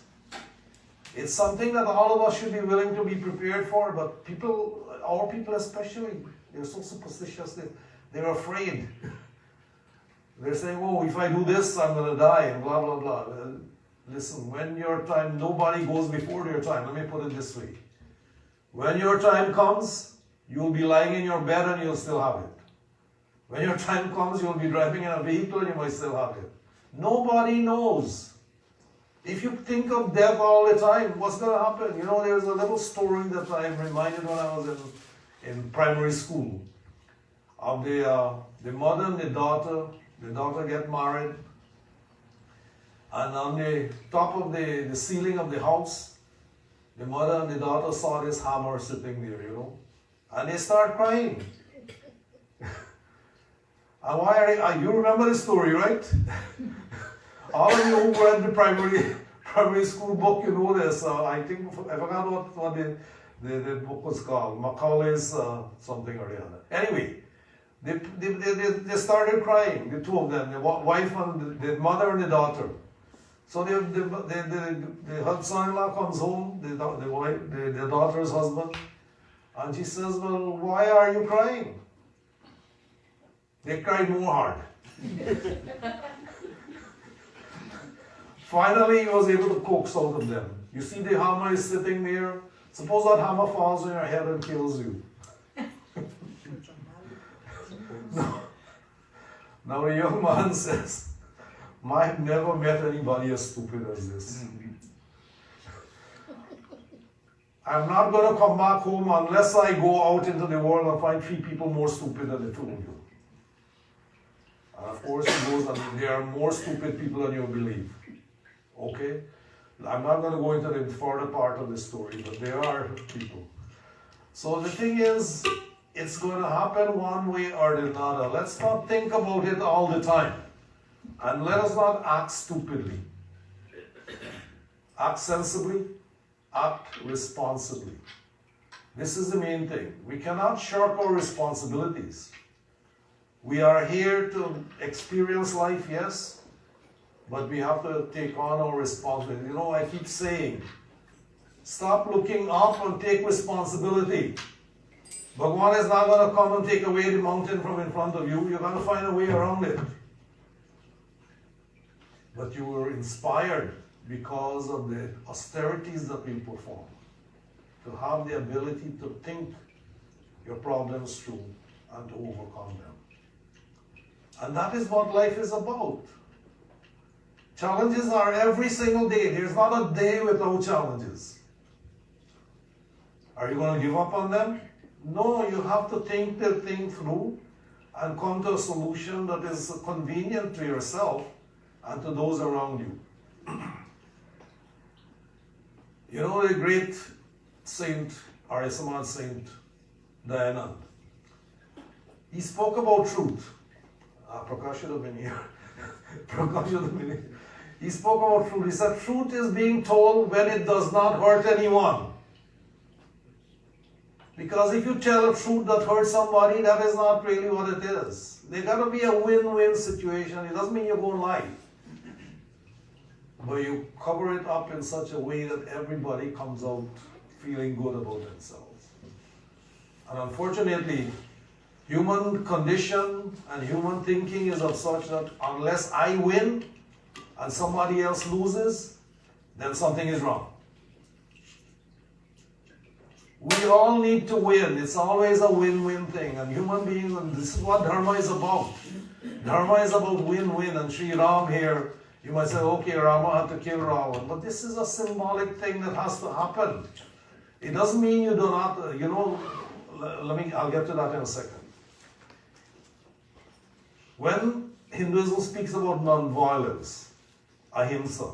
Speaker 1: It's something that all of us should be willing to be prepared for, but people, our people especially, they're so superstitious, they're afraid. They're saying, oh, if I do this, I'm going to die, and blah, blah, blah. Listen, when your time, nobody goes before their time. Let me put it this way. When your time comes, you'll be lying in your bed and you'll still have it. When your time comes, you'll be driving in a vehicle and you might still have it. Nobody knows. If you think of death all the time, what's going to happen? You know, there's a little story that I'm reminded when I was in primary school of the mother and the daughter. The daughter get married, and on the top of the ceiling of the house, the mother and the daughter saw this hammer sitting there, you know, and they start crying. And why you remember the story, right? All of you who read the primary school book, you know this. I think I forgot what the book was called. Macaulay's something or the other. Anyway, they started crying, the two of them, the wife and the mother and the daughter. So the son-in-law comes home, the daughter's husband, and she says, well, why are you crying? They cried more hard. Finally, he was able to coax out of them. You see the hammer is sitting there. Suppose that hammer falls on your head and kills you. Now the young man says, I've never met anybody as stupid as this. I'm not going to come back home unless I go out into the world and find 3 people more stupid than the 2 of you. And of course he goes, and there are more stupid people than you believe. Okay? I'm not going to go into the further part of the story, but there are people. So the thing is, it's going to happen one way or another. Let's not think about it all the time. And let us not act stupidly. Act sensibly, act responsibly. This is the main thing. We cannot shirk our responsibilities. We are here to experience life, yes, but we have to take on our responsibility. You know, I keep saying, stop looking up and take responsibility. Bhagwan is not going to come and take away the mountain from in front of you. You're going to find a way around it. But you were inspired because of the austerities that we perform, to have the ability to think your problems through and to overcome them. And that is what life is about. Challenges are every single day. There's not a day without challenges. Are you going to give up on them? No, you have to think the thing through and come to a solution that is convenient to yourself and to those around you. You know the great Saint, Arisamad Saint Dayanand. He spoke about truth. Prakash should have been here. Prakash should have been here. He spoke about truth. He said, truth is being told when it does not hurt anyone. Because if you tell a truth that hurts somebody, that is not really what it is. There got to be a win-win situation. It doesn't mean you're going to lie. But you cover it up in such a way that everybody comes out feeling good about themselves. And unfortunately, human condition and human thinking is of such that unless I win and somebody else loses, then something is wrong. We all need to win. It's always a win-win thing. And human beings, and this is what Dharma is about. Dharma is about win-win. And Sri Ram here, you might say, okay, Rama had to kill Ravan. But this is a symbolic thing that has to happen. It doesn't mean you do not, I'll get to that in a second. When Hinduism speaks about non-violence, ahimsa.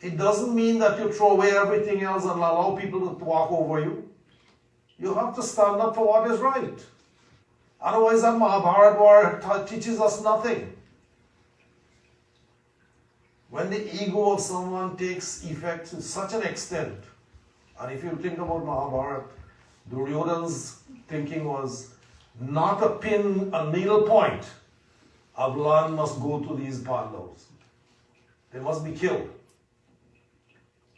Speaker 1: It doesn't mean that you throw away everything else and allow people to walk over you. You have to stand up for what is right. Otherwise, that Mahabharata war teaches us nothing. When the ego of someone takes effect to such an extent, and if you think about Mahabharata, Duryodhana's thinking was not a needle point. Avlan must go to these Pandavas. They must be killed.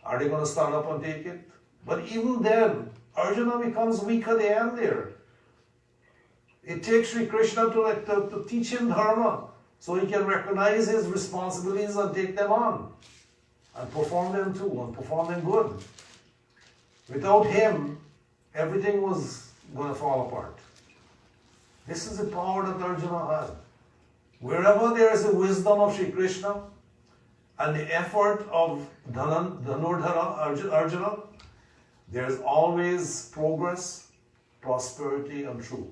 Speaker 1: Are they going to stand up and take it? But even then, Arjuna becomes weak at the end there. It takes Sri Krishna to teach him dharma so he can recognize his responsibilities and take them on and perform them too and perform them good. Without him, everything was going to fall apart. This is the power that Arjuna had. Wherever there is the wisdom of Sri Krishna and the effort of Dhanurdhara Arjuna, there is always progress, prosperity, and truth.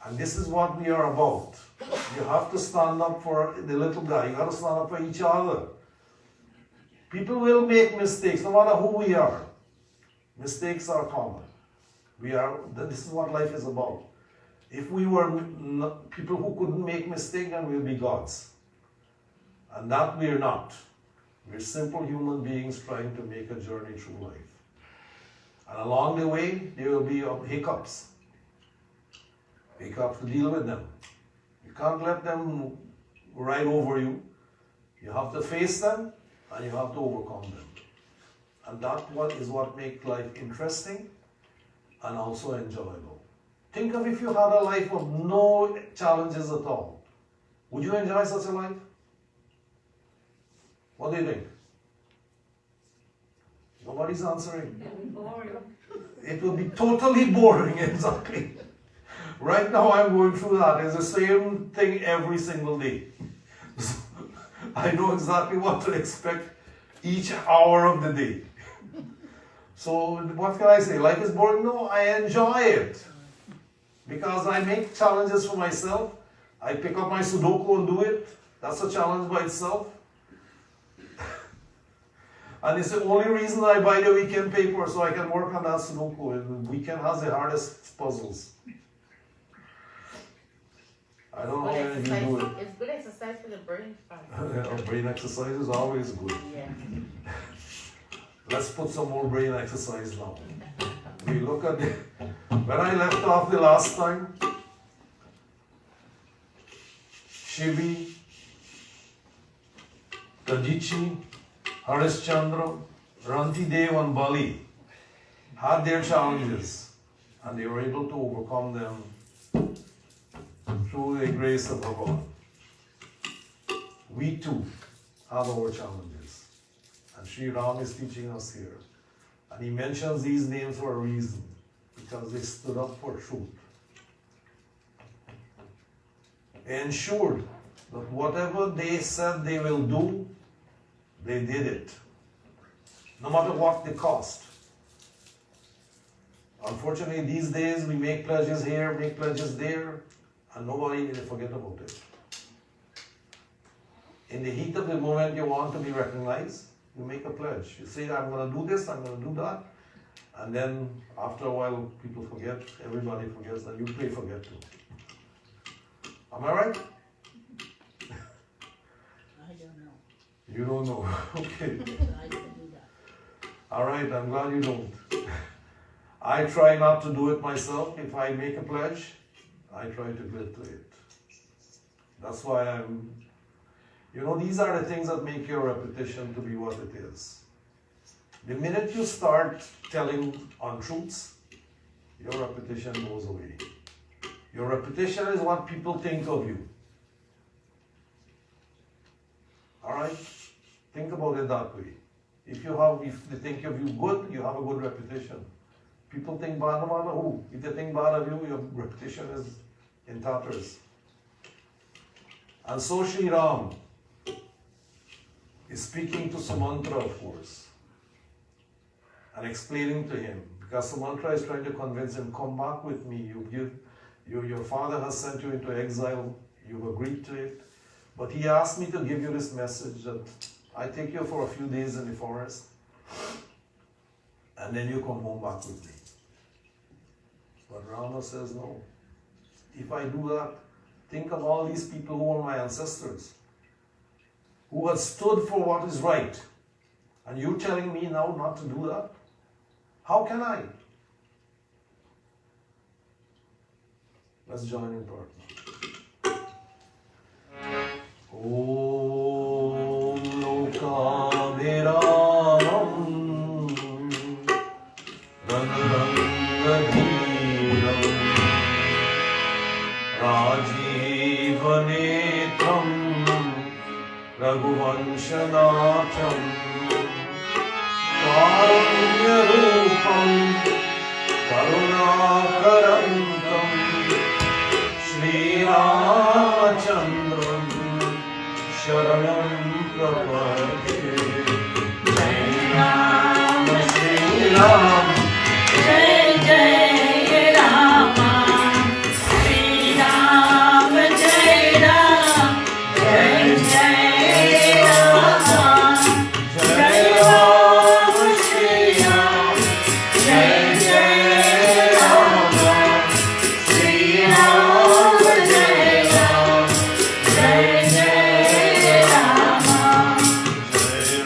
Speaker 1: And this is what we are about. You have to stand up for the little guy. You have to stand up for each other. People will make mistakes, no matter who we are. Mistakes are common. This is what life is about. If we were people who couldn't make mistakes, then we'll be gods. And that we're not. We're simple human beings trying to make a journey through life. And along the way, there will be hiccups. You have to deal with them. You can't let them ride over you. You have to face them and you have to overcome them. And that is what makes life interesting and also enjoyable. Think of if you had a life of no challenges at all. Would you enjoy such a life? What do you think? Nobody's answering. It will be totally boring, exactly. Right now I'm going through that. It's the same thing every single day. So I know exactly what to expect each hour of the day. So what can I say? Life is boring? No, I enjoy it. Because I make challenges for myself. I pick up my Sudoku and do it. That's a challenge by itself. And it's the only reason I buy the weekend paper, so I can work on that Sudoku. And the weekend has the hardest puzzles. I don't know how many of you do it.
Speaker 4: It's good exercise for the brain.
Speaker 1: Brain exercise is always good.
Speaker 4: Yeah.
Speaker 1: Let's put some more brain exercise now. We look at when I left off the last time, Shivi, Tajichi, Harishchandra, Rantidev and Bali had their challenges and they were able to overcome them through the grace of God. We too have our challenges. And Sri Ram is teaching us here. And he mentions these names for a reason, because they stood up for truth. They ensured that whatever they said they will do, they did it. No matter what the cost. Unfortunately, these days we make pledges here, make pledges there, and nobody will forget about it. In the heat of the moment you want to be recognized, you make a pledge. You say, I'm going to do this, I'm going to do that. And then after a while, people forget, everybody forgets, and you may forget too. Am I right?
Speaker 4: I don't know.
Speaker 1: You don't know. Okay.
Speaker 4: I didn't do that.
Speaker 1: All right, I'm glad you don't. I try not to do it myself. If I make a pledge, I try to live to it. That's why these are the things that make your reputation to be what it is. The minute you start telling untruths, your reputation goes away. Your reputation is what people think of you. All right? Think about it that way. If they think of you good, you have a good reputation. People think bad no matter who. If they think bad of you, your reputation is in tatters. And so Sri Ram is speaking to Sumantra, of course, and explaining to him, because Sumantra is trying to convince him, come back with me. Your father has sent you into exile. You've agreed to it. But he asked me to give you this message that I take you for a few days in the forest and then you come home back with me. But Rama says no. If I do that, think of all these people who are my ancestors, who have stood for what is right. And you telling me now not to do that? How can I? Let's join in prayer. Om Lokabhiramam Ranarangadiram Rajivanetram Raghuvanshanatham Karunyarupam Karunakarantam Shri Ramachandram Sharanam Prapadhe Jai Ram Shri Ram
Speaker 4: Jai Jai Rama, Shri Ram, Jai Ram, Jai Jai Rama, Jai Ram, Shri Ram, Jai Jai Rama, Shri Ram, Jai Ram, Jai Jai Rama,
Speaker 1: Jai Ram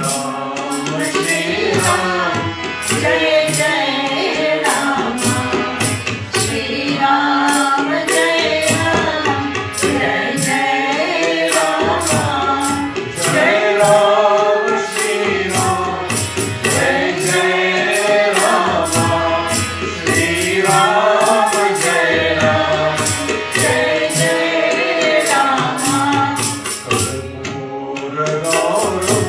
Speaker 4: Shri Ram, Jai Jai Rama, Shri Ram, Jai Ram, Jai Jai Rama,
Speaker 1: Jai Ram Shri Ram Jai Jai Rama Shri Ram Jai Ram
Speaker 4: Jai Jai Rama.
Speaker 1: Karpura Gauram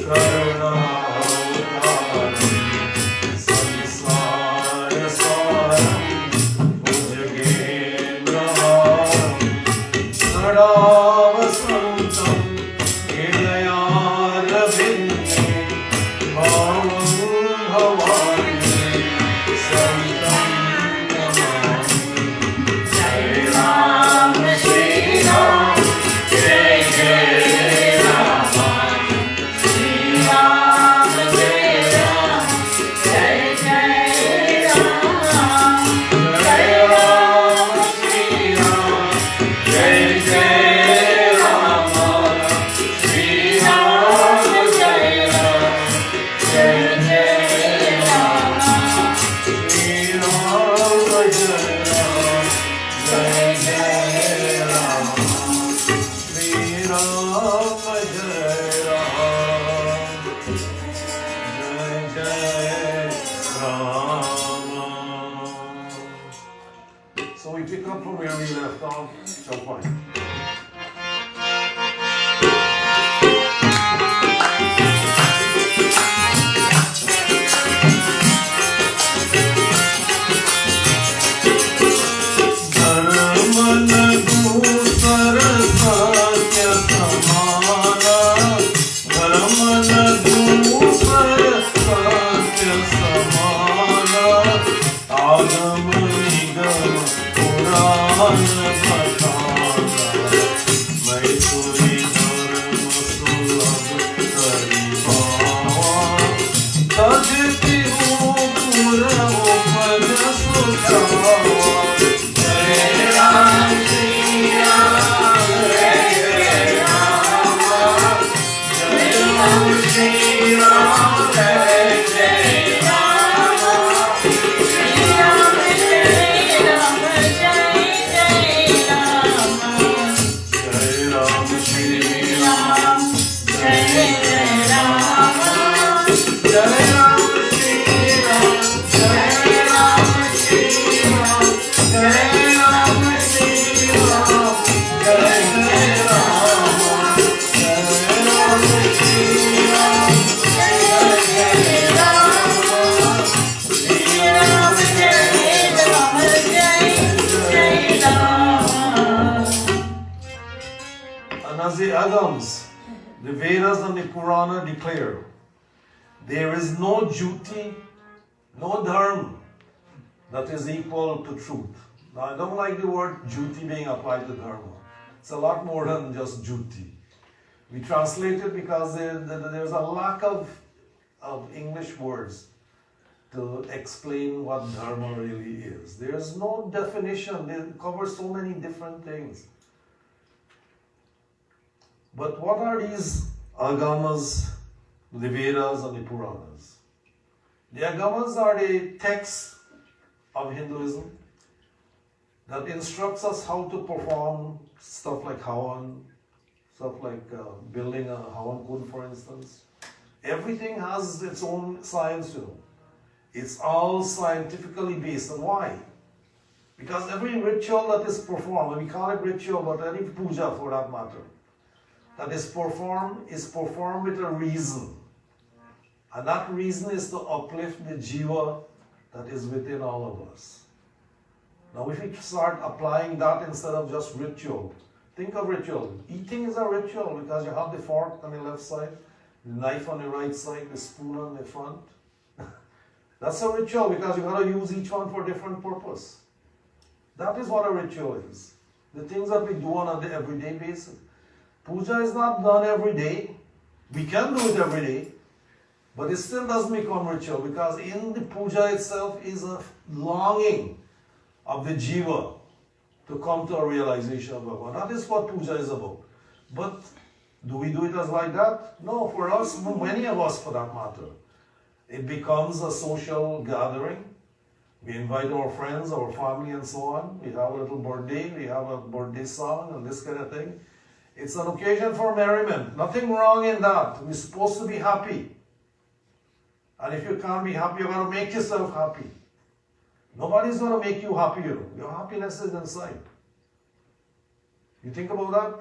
Speaker 1: Karunavataram Sansara Saram Bhujagendraharam Sada Vasantam Hridayarvinde Bhavam Bhavani Santam Namami
Speaker 4: Jai Ram, Shri Ram, Jai Jai Rama, Shri Ram, Jai Ram, Jai Jai Rama, Jai Ram, Shri Ram, Jai Jai Rama, Shri Ram, Jai Ram, Jai Jai Rama.
Speaker 1: Shri Ram Jai Ram Jai Jai Ram Shri Ram Jai Ram Jai Jai Ram. So we pick up from where we left off, Chaupai. Dharman Dusar Satya Samana Dharman Dusar Satya Samana Agam Nigam Puran Bhatana Maituri Dharma Sulabh Karibhava Tajti Upura Upad Sutava Jai Ram Shri Ram Jai Jai Rama Jai Ram Shri Ram Jai Jai Rama
Speaker 4: Shri Ram, Jai Ram, Jai Jai Rama,
Speaker 1: Jai Ram Shri
Speaker 4: Ram, Jai Jai Rama,
Speaker 1: Jai Ram Shri Ram Jai Ram Shri Ram Jai Ram Shri Ram Jai Jai Rama Jai Ram Shri Ram Jai Jai Rama
Speaker 4: Shri Ram, Jai Ram, Jai Jai Rama.
Speaker 1: And as the Agams, the Vedas and the Purana declare, there is no duty, no dharma that is equal to truth. Now I don't like the word duty being applied to dharma. It's a lot more than just duty. We translate it because there's a lack of English words to explain what dharma really is. There's no definition. It covers so many different things. But what are these agamas, the Vedas and the Puranas? The agamas are the texts of Hinduism that instructs us how to perform stuff like Havan, stuff like building a Havan Kund, for instance. Everything has its own science, you know. It's all scientifically based. And why? Because every ritual that is performed, we call it ritual, but any puja for that matter, that is performed with a reason. And that reason is to uplift the jiva that is within all of us. Now if we start applying that instead of just ritual, think of ritual. Eating is a ritual because you have the fork on the left side, the knife on the right side, the spoon on the front. That's a ritual because you got to use each one for a different purpose. That is what a ritual is. The things that we do on an everyday basis. Puja is not done every day. We can do it every day, but it still doesn't become ritual because in the puja itself is a longing of the jiva to come to a realization of Bhagavan. That is what puja is about. But do we do it as like that? No, for us, many of us for that matter. It becomes a social gathering. We invite our friends, our family and so on. We have a little birthday, we have a birthday song and this kind of thing. It's an occasion for merriment. Nothing wrong in that. We're supposed to be happy. And if you can't be happy, you've got to make yourself happy. Nobody's going to make you happier. Your happiness is inside. You think about that?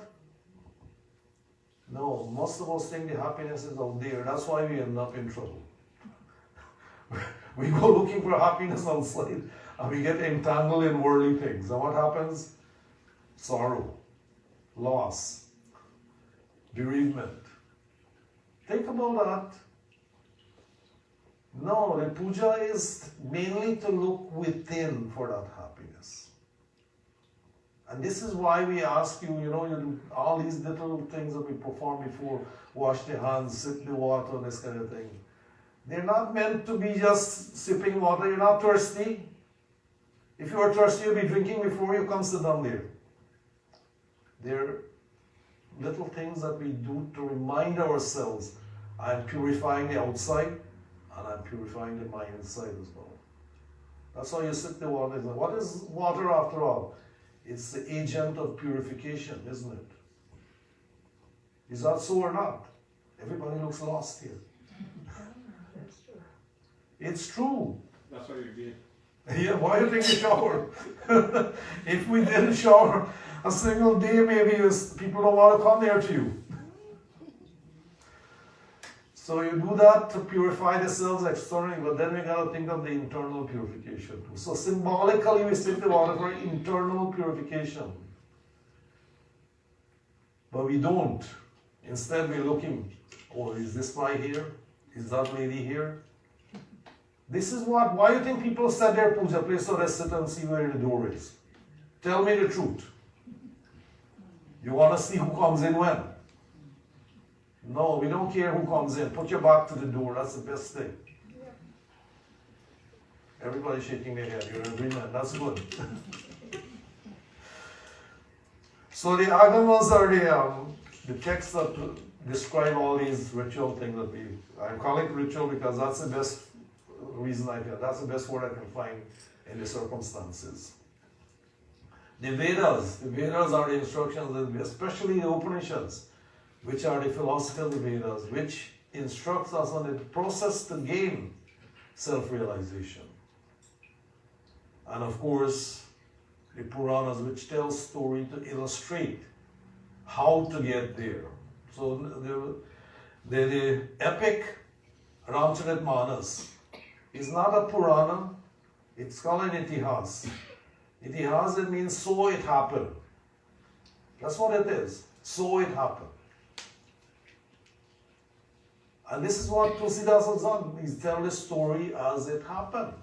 Speaker 1: No, most of us think the happiness is out there. That's why we end up in trouble. We go looking for happiness outside and we get entangled in worldly things. And what happens? Sorrow, loss, bereavement. Think about that. No, the puja is mainly to look within for that happiness. And this is why we ask you, you do all these little things that we perform before, wash the hands, sip the water, this kind of thing. They're not meant to be just sipping water. You're not thirsty. If you are thirsty, you'll be drinking before you come sit down there. They're little things that we do to remind ourselves, I'm purifying the outside and I'm purifying the mind inside as well. That's how you sip the water. What is water after all? It's the agent of purification, isn't it? Is that so or not? Everybody looks lost here. It's true.
Speaker 5: That's why you're gay.
Speaker 1: Yeah, why you take a shower? If we didn't shower a single day, maybe people don't want to come near to you. So you do that to purify the cells externally, but then we got to think of the internal purification too. So symbolically, we sip the water for internal purification. But we don't. Instead, we're looking, oh, is this guy here? Is that lady here? This is why do you think people set their puja place so they sit and see where the door is? Tell me the truth. You want to see who comes in when? No, we don't care who comes in. Put your back to the door. That's the best thing. Everybody's shaking their head. You're in agreement. That's good. So the agamas are the texts that describe all these ritual things that I call it ritual because that's the best reason that's the best word I can find in the circumstances. The Vedas are the instructions, especially the Upanishads, which are the philosophy of the Vedas, which instructs us on the process to gain self-realization. And of course, the Puranas, which tell story to illustrate how to get there. So the epic Ramcharitmanas is not a Purana, it's called an Itihas. Itihas, it means so it happened. That's what it is. So it happened. And this is what Tulsidas has done. He's telling the story as it happened.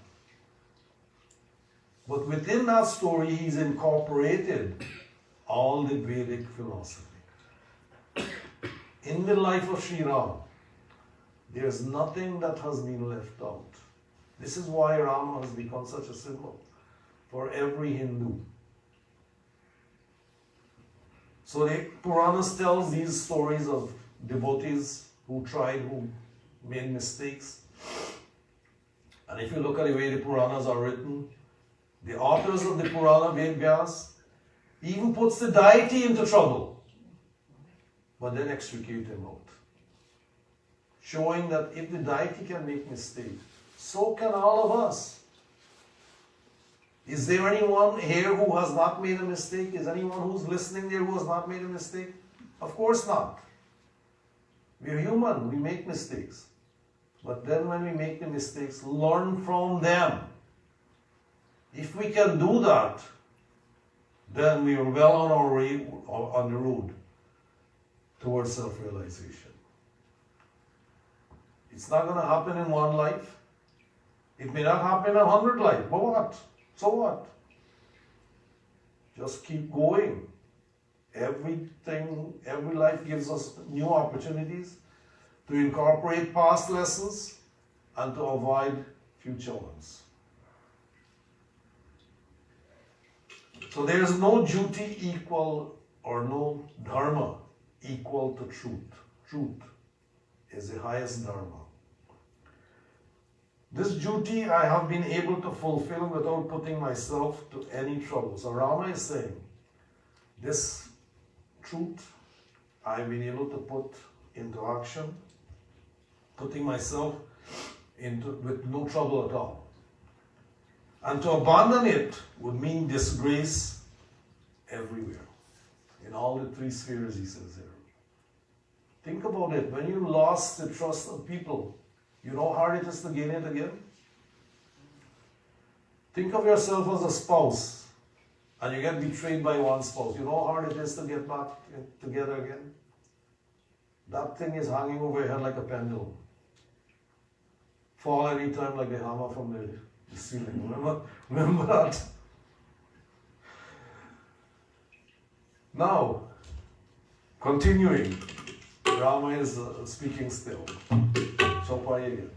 Speaker 1: But within that story, he's incorporated all the Vedic philosophy. In the life of Sri Ram, there's nothing that has been left out. This is why Rama has become such a symbol for every Hindu. So the Puranas tells these stories of devotees who tried, who made mistakes. And if you look at the way the Puranas are written, the authors of the Purana, Ved Vyas, even puts the deity into trouble, but then extricate him out. Showing that if the deity can make mistakes, so can all of us. Is there anyone here who has not made a mistake? Is anyone who's listening there who has not made a mistake? Of course not. We're human, we make mistakes. But then when we make the mistakes, learn from them. If we can do that, then we are well on our way, on the road towards self-realization. It's not going to happen in one life. It may not happen in 100 lives. But what? So what? Just keep going. Every life gives us new opportunities to incorporate past lessons and to avoid future ones. So there is no duty equal or no dharma equal to truth. Truth is the highest dharma. This duty I have been able to fulfill without putting myself to any trouble. So Rama is saying, this truth I've been able to put into action, putting myself into with no trouble at all. And to abandon it would mean disgrace everywhere. In all the three spheres, he says here. Think about it. When you lost the trust of people, you know how hard it is to gain it again? Think of yourself as a spouse and you get betrayed by one spouse. You know how hard it is to get back together again? That thing is hanging over your head like a pendulum. Fall any time like the hammer from the ceiling. Remember that? Now, continuing. Rama is speaking still. So pray again.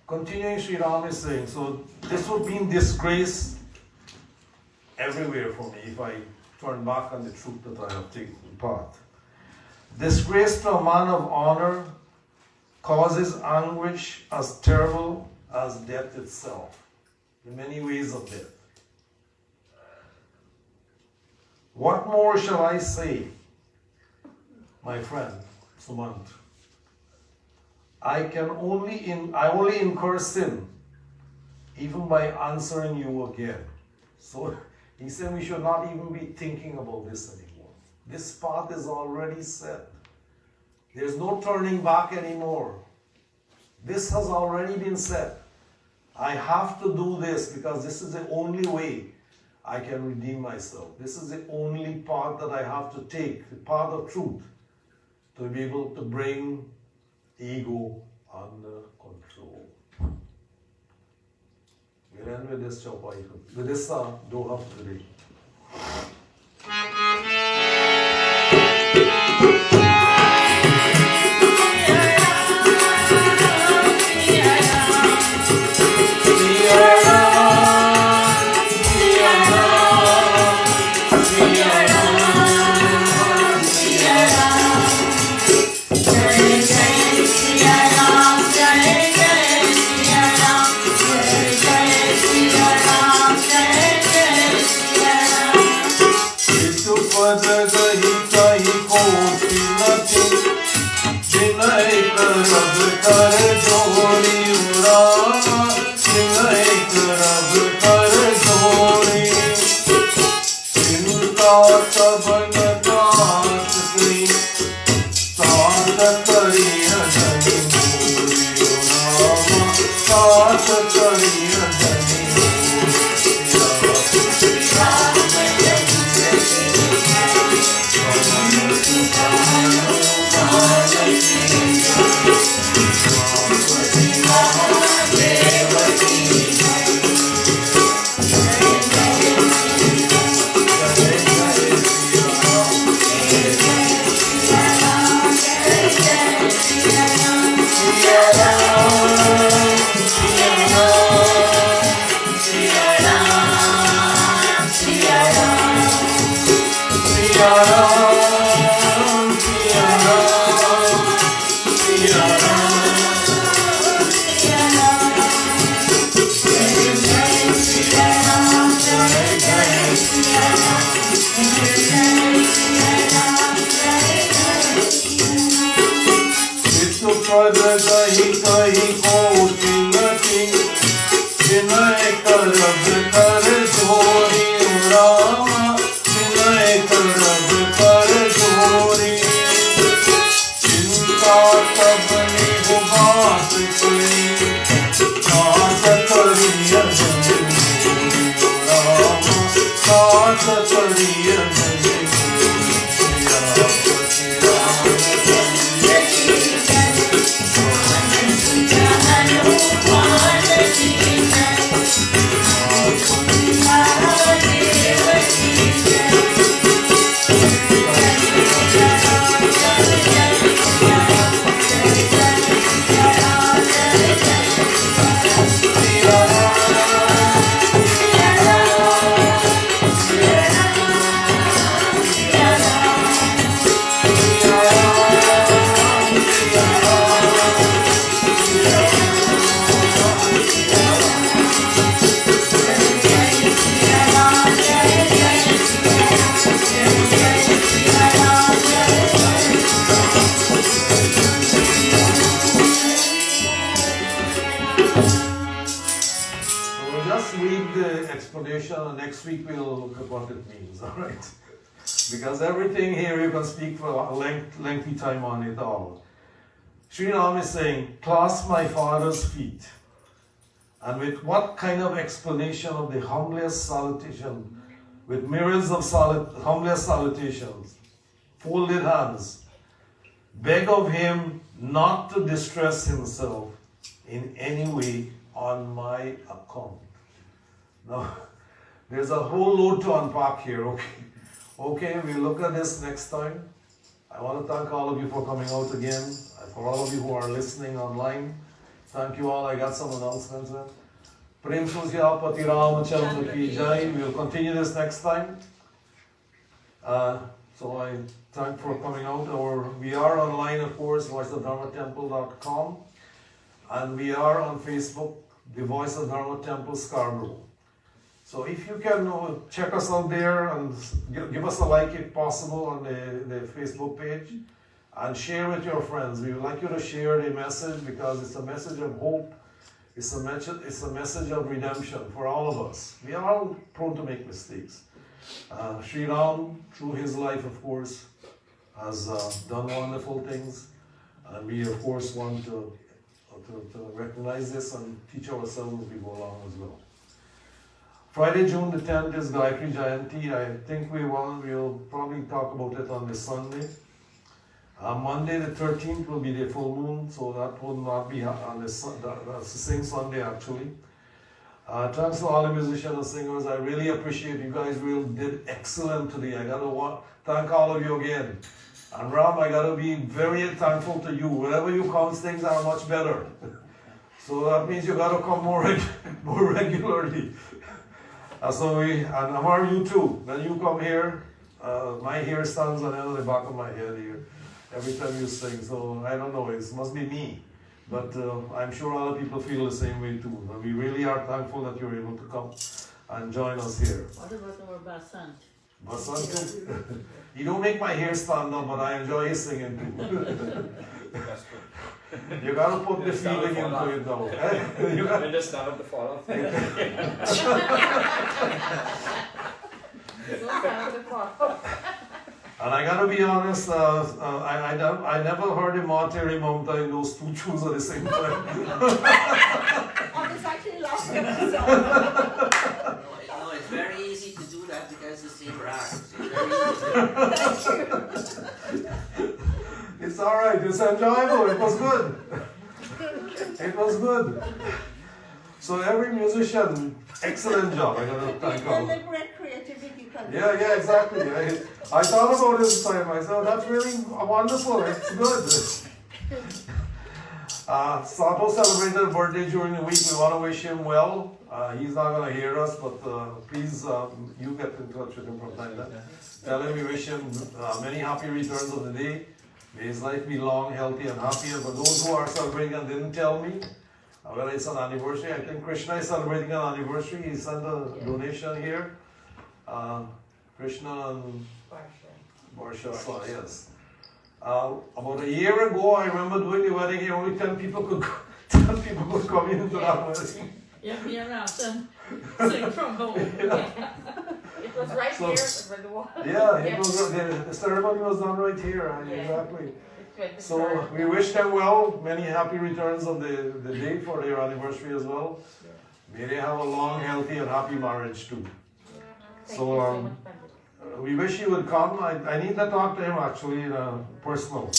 Speaker 1: Continuing, Sri Ram is saying, so this would mean disgrace everywhere for me if I turn back on the truth that I have taken part. Disgrace to a man of honor causes anguish as terrible as death itself, in many ways of death. What more shall I say, my friend Sumant? I only incur sin, even by answering you again. So he said we should not even be thinking about this anymore. This path is already set. There's no turning back anymore. This has already been set. I have to do this because this is the only way I can redeem myself. This is the only path that I have to take, the path of truth, to be able to bring ego under control. We'll end with this with this Doha today. Next week we'll look at what it means, all right? Because everything here you can speak for a lengthy time on it all. Sri Ram is saying, clasp my father's feet. And with what kind of explanation of the humblest salutation, with myriads of humblest salutations, folded hands, beg of him not to distress himself in any way on my account. Now, there's a whole load to unpack here, okay? Okay, we'll look at this next time. I want to thank all of you for coming out again. For all of you who are listening online, thank you all. I got some announcements. Prem Sujya Pati Ramachandra Ki Jai. We'll continue this next time. So I thank for coming out. We are online, of course, voiceofdharmatemple.com. And we are on Facebook, the Voice of Dharma Temple Scarborough. So if you can check us out there and give us a like if possible on the Facebook page and share with your friends. We would like you to share the message because it's a message of hope. It's a message of redemption for all of us. We are all prone to make mistakes. Sri Ram, through his life, of course, has done wonderful things. And we, of course, want to recognize this and teach ourselves as we go along as well. Friday, June the 10th is Gayatri Jayanti. I think we'll probably talk about it on this Sunday. Monday the 13th will be the full moon, so that will not be on that's the same Sunday actually. Thanks to all the musicians and singers. I really appreciate you guys. Really did excellent today. I gotta thank all of you again. And Ram, I gotta be very thankful to you. Wherever you come, things are much better. So that means you gotta come more regularly. And Amar, you too. When you come here, my hair stands on the end of the back of my head here every time you sing. So I don't know, it must be me. But I'm sure other people feel the same way too. And we really are thankful that you're able to come and join us here.
Speaker 4: What about our Basant?
Speaker 1: Basant too. You don't make my hair stand up, but I enjoy his singing too. You gotta put the feeling into it though. You gotta
Speaker 5: just stand up to fall off.
Speaker 1: And I gotta be honest, I never heard him Terry Mountain those two tunes at the same time.
Speaker 3: I was actually laughing at myself.
Speaker 2: No, it's very easy to do that because the same rocks.
Speaker 1: It's alright, it's enjoyable, it was good. It was good. So every musician, excellent job. I gotta thank all.
Speaker 3: Deliberate creativity.
Speaker 1: Yeah, exactly. I thought about it this time. I said, oh, that's really wonderful. It's good. Sato celebrated a birthday during the week. We want to wish him well. He's not going to hear us, but please, you get in touch with him from time to time. Tell him we wish him many happy returns of the day. May his life be long, healthy, and happy. And for those who are celebrating and didn't tell me, well, it's an anniversary. I think Krishna is celebrating an anniversary. He sent a donation here. Krishna and Barsha, yes. About a year ago, I remember doing the wedding here. Only 10 people could come into that wedding.
Speaker 4: Yeah, me and Ramson sing trombone.
Speaker 3: It was right
Speaker 1: So-
Speaker 3: here with the wall.
Speaker 1: Yeah, it was, the ceremony was done right here. Exactly. So we wish them well. Many happy returns of the day for their anniversary as well. May they have a long, healthy, and happy marriage too. So we wish he would come. I need to talk to him actually in a personal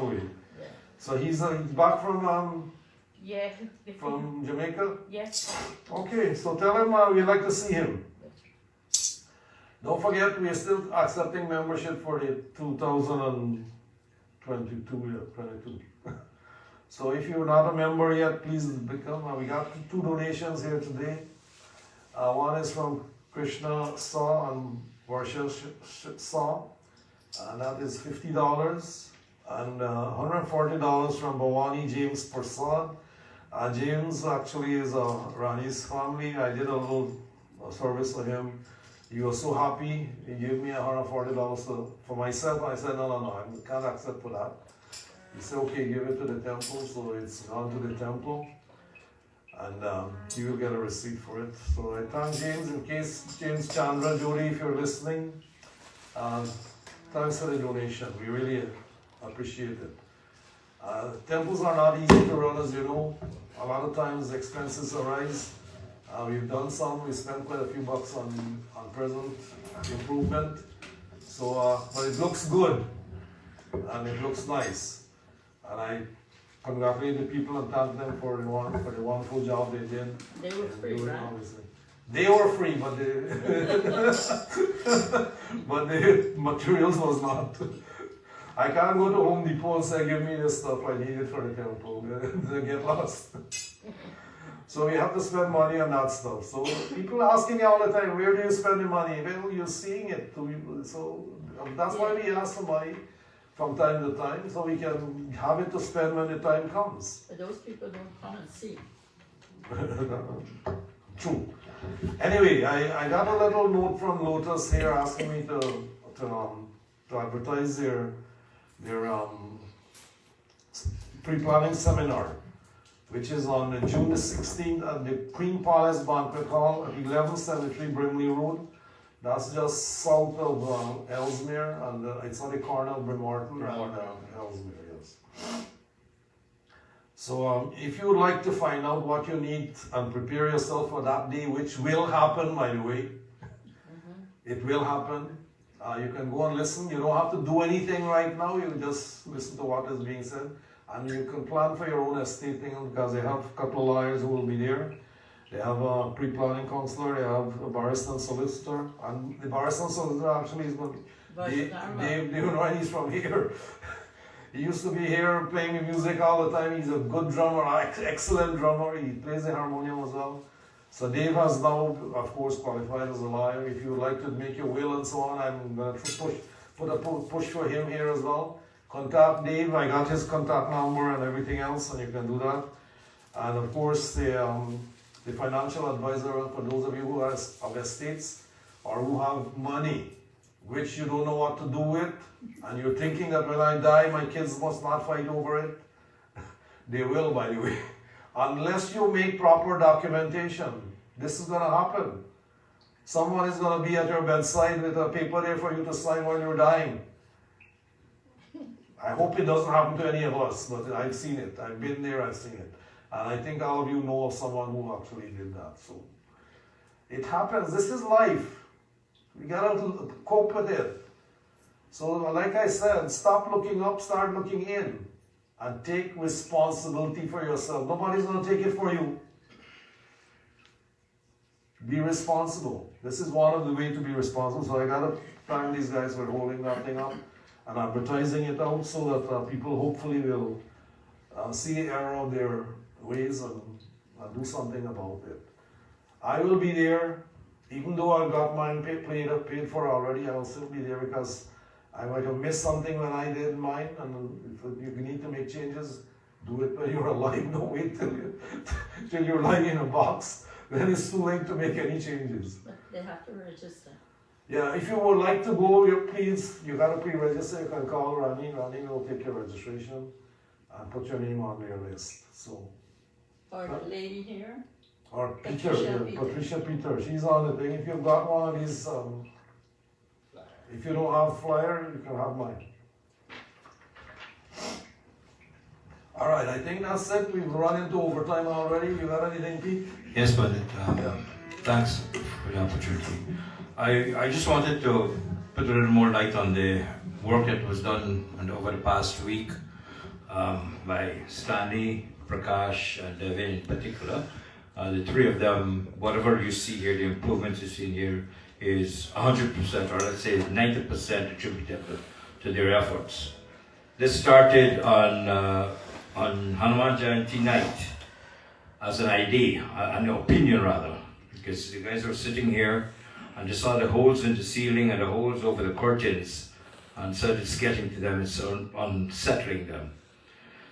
Speaker 1: way.
Speaker 4: Yeah.
Speaker 1: So he's back from
Speaker 3: Yeah.
Speaker 1: Jamaica.
Speaker 3: Yes.
Speaker 1: Okay, so tell him we'd like to see him. Don't forget, we are still accepting membership for the 2022. So if you're not a member yet, please become. We got 2 donations here today. One is from Krishna Saw and Varsha Saw, and that is $50, and $140 from Bhavani James Prasad. James actually is Rani's family. I did a little service for him. He was so happy. He gave me $140 for myself. I said, no, I can't accept for that. He said, okay, give it to the temple. So it's gone to the temple. And he will get a receipt for it. So I thank James, in case James Chandra, Jody, if you're listening, thanks for the donation. We really appreciate it. Temples are not easy to run, as you know. A lot of times expenses arise. We've done some. We spent quite a few bucks on present improvement. So, but it looks good and it looks nice. And I congratulate the people and thank them for the wonderful job they did.
Speaker 4: They were free, right?
Speaker 1: Obviously. They were free, but but the materials was not. I can't go to Home Depot and say, give me this stuff I need it for the temple. They get lost. So we have to spend money on that stuff. So people asking me all the time, where do you spend the money? Well, you're seeing it. So that's why we ask for money from time to time, so we can have it to spend when the time comes.
Speaker 4: But those people don't come and see.
Speaker 1: True. Anyway, I got a little note from Lotus here asking me to advertise their pre-planning seminar, which is on June the 16th at the Queen Palace Banquet Hall at 1173 Brimley Road. That's just south of Ellesmere, and it's on the corner of Bremarton and Ellesmere, yes. So if you would like to find out what you need and prepare yourself for that day, which will happen, by the way, it will happen. You can go and listen. You don't have to do anything right now. You just listen to what is being said. And you can plan for your own estate thing because they have a couple of lawyers who will be there. They have a pre-planning counselor, they have a barrister and solicitor. And the barrister and solicitor actually is going to be Dave Ryan, he's from here. He used to be here playing the music all the time. He's a good drummer, excellent drummer. He plays the harmonium as well. So Dave has now, of course, qualified as a lawyer. If you would like to make your will and so on, I'm going to put a push for him here as well. Contact Dave. I got his contact number and everything else, and you can do that. And of course, the financial advisor for those of you who are of estates or who have money which you don't know what to do with, and you're thinking that when I die, my kids must not fight over it. They will, by the way. Unless you make proper documentation, this is going to happen. Someone is going to be at your bedside with a paper there for you to sign while you're dying. I hope it doesn't happen to any of us, but I've seen it. I've been there, I've seen it. And I think all of you know of someone who actually did that. So it happens. This is life. We gotta cope with it. So like I said, stop looking up, start looking in. And take responsibility for yourself. Nobody's gonna take it for you. Be responsible. This is one of the ways to be responsible. So I gotta thank these guys for holding that thing up and advertising it out so that people hopefully will see the error of their ways and do something about it. I will be there, even though I've got mine paid for already. I will still be there because I might have missed something when I did mine, and if you need to make changes, do it when you're alive. Don't wait till you're lying in a box. Then it's too late to make any changes.
Speaker 3: But they have to register.
Speaker 1: Yeah, if you would like to go, please, you got to pre-register. You can call Rani. Rani will take your registration and put your name on their list. So.
Speaker 3: Or the lady here.
Speaker 1: Or Peter,
Speaker 3: Patricia Peter.
Speaker 1: Patricia Peter. She's on the thing. If you've got one of these, if you don't have flyer, you can have mine. All right, I think that's it. We've run into overtime already. You got anything, Pete?
Speaker 5: Yes, Pandit. Thanks for the opportunity. I just wanted to put a little more light on the work that was done over the past week by Stanley, Prakash, and Devin in particular. The three of them, whatever you see here, the improvements you see here is 100%, or let's say 90% attributable to their efforts. This started on Hanuman Jayanti night as an idea, an opinion rather, because the guys were sitting here and they saw the holes in the ceiling and the holes over the curtains, and so it's getting to them, it's unsettling them.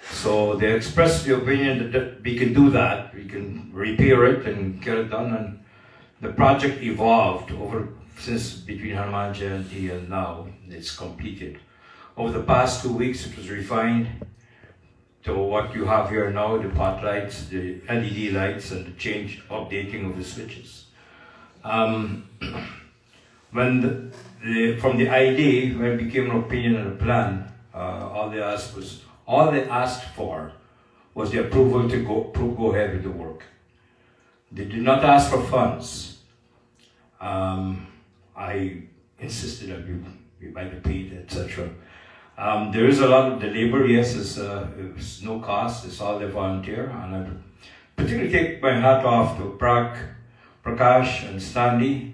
Speaker 5: So they expressed the opinion that we can do that, we can repair it and get it done, and the project evolved since between Hanuman Jayanti and now. It's completed. Over the past 2 weeks, it was refined to what you have here now, the pot lights, the LED lights, and the updating of the switches. When from the idea, when it became an opinion and a plan, all they asked for was the approval to go ahead with the work. They did not ask for funds. I insisted that we might be paid, etc. There is a lot of the labor, yes, it's no cost, it's all they volunteer, and I particularly take my hat off to Prakash and Stanley.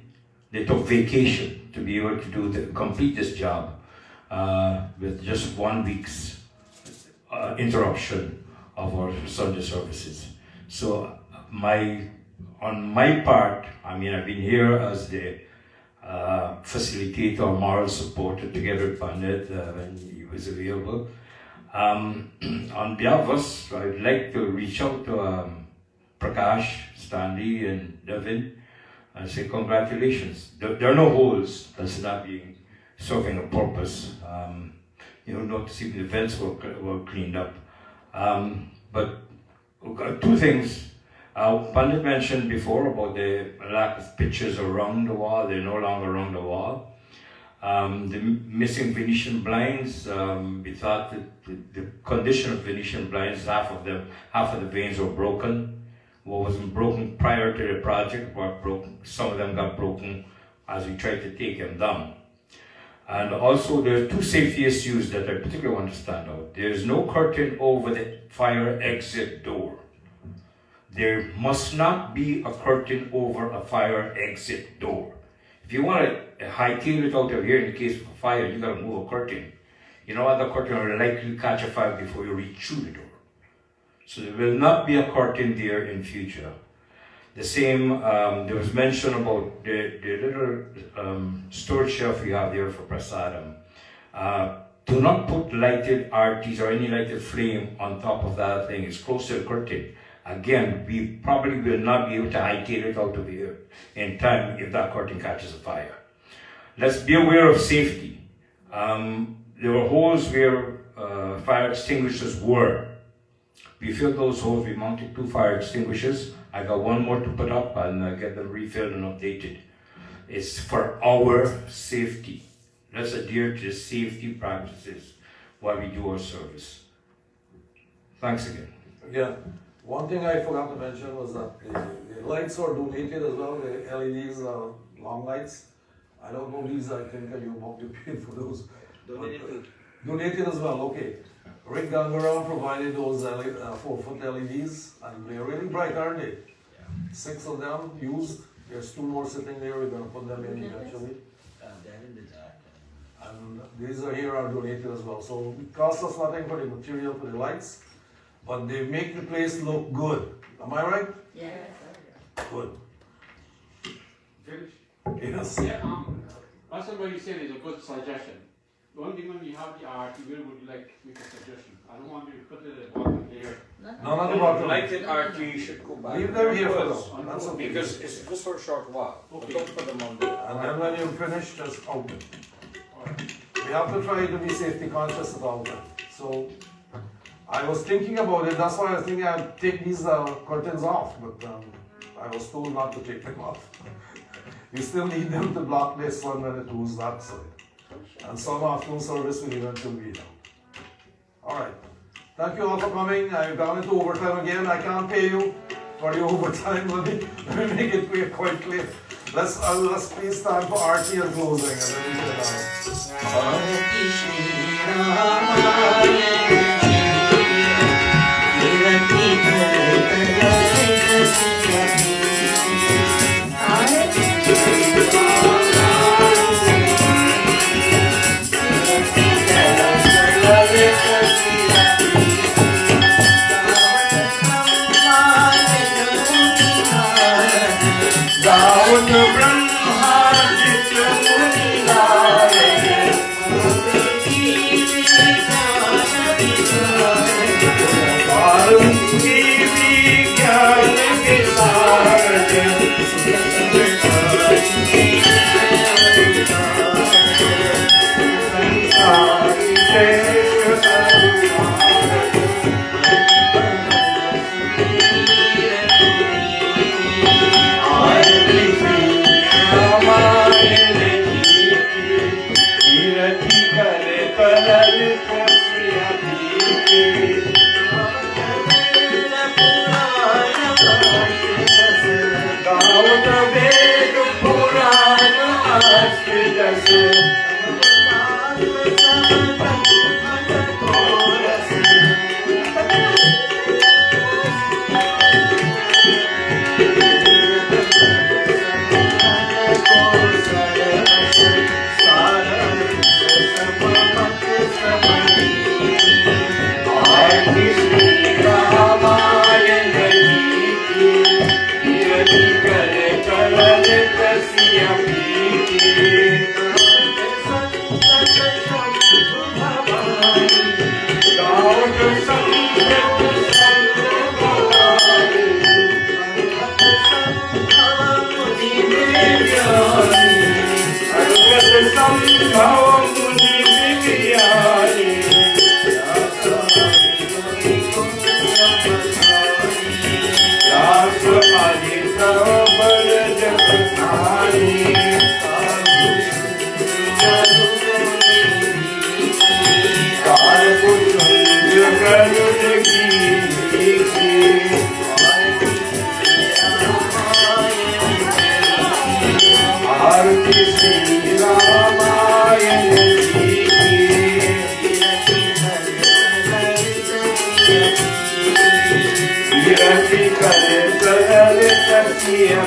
Speaker 5: They took vacation to be able to complete this job with just 1 week's interruption of our Sunday services. So on my part, I mean, I've been here as the facilitator, moral supporter together with Pandit when he was available. On behalf of us, I'd like to reach out to Prakash, Stanley, and Devin and say congratulations. There are no holes. That's not serving a purpose. Notice even the vents were cleaned up. But two things. Pandit mentioned before about the lack of pictures around the wall. They're no longer around the wall. The missing Venetian blinds, we thought that the condition of Venetian blinds, half of the vanes were broken. What wasn't broken prior to the project were broken. Some of them got broken as we tried to take them down. And also there are two safety issues that I particularly want to stand out. There is no curtain over the fire exit door. There must not be a curtain over a fire exit door. If you want to hightail it out of here in the case of a fire, you got to move a curtain. You know what, the curtain will likely catch a fire before you reach through the door. So there will not be a curtain there in future. The same, there was mention about the little storage shelf we have there for prasadam. Do not put lighted artis or any lighted flame on top of that thing. It's close to the curtain. Again, we probably will not be able to hightail it out of here in time if that curtain catches a fire. Let's be aware of safety. There were holes where fire extinguishers were. We filled those holes, we mounted 2 fire extinguishers. I got 1 more to put up and get them refilled and updated. It's for our safety. Let's adhere to the safety practices while we do our service. Thanks again.
Speaker 1: Yeah, one thing I forgot to mention was that the lights are donated as well, the LEDs, long lights. I don't know these, I think you won't be paid for those. Donated as well, okay. Rick Gangaram provided those 4-foot LEDs, and they're really bright, aren't they? 6 of them used. There's 2 more sitting there. We're going to put them in eventually. And these here are donated as well. So it costs us nothing for the material for the lights, but they make the place look good. Am I right?
Speaker 3: Yes.
Speaker 1: Good.
Speaker 6: Finish?
Speaker 1: Yes.
Speaker 6: Yeah, that's what you said is a good suggestion. The only thing when you have the art, you really would like to make a suggestion. I don't want you to put it at the bottom here.
Speaker 1: No, not about them.
Speaker 7: Lighted RT should go back.
Speaker 1: Leave them here for
Speaker 7: Because-
Speaker 1: now. That's okay.
Speaker 7: Because it's just for a short while.
Speaker 6: Okay.
Speaker 7: Don't put them on there.
Speaker 1: And then when you finish, just open.
Speaker 6: Alright.
Speaker 1: We have to try to be safety conscious at all times. So I was thinking about it. That's why I was thinking I'd take these curtains off, but I was told not to take them off. You still need them to block this one when it moves that side. And some afternoon service will eventually be done. All right. Thank you all for coming. I've gone into overtime again. I can't pay you for the overtime. Let me make it clear, quite clear. Let's please stand for RT and closing, and then we आरती श्री रामायण जी की रति कर सरल सखिया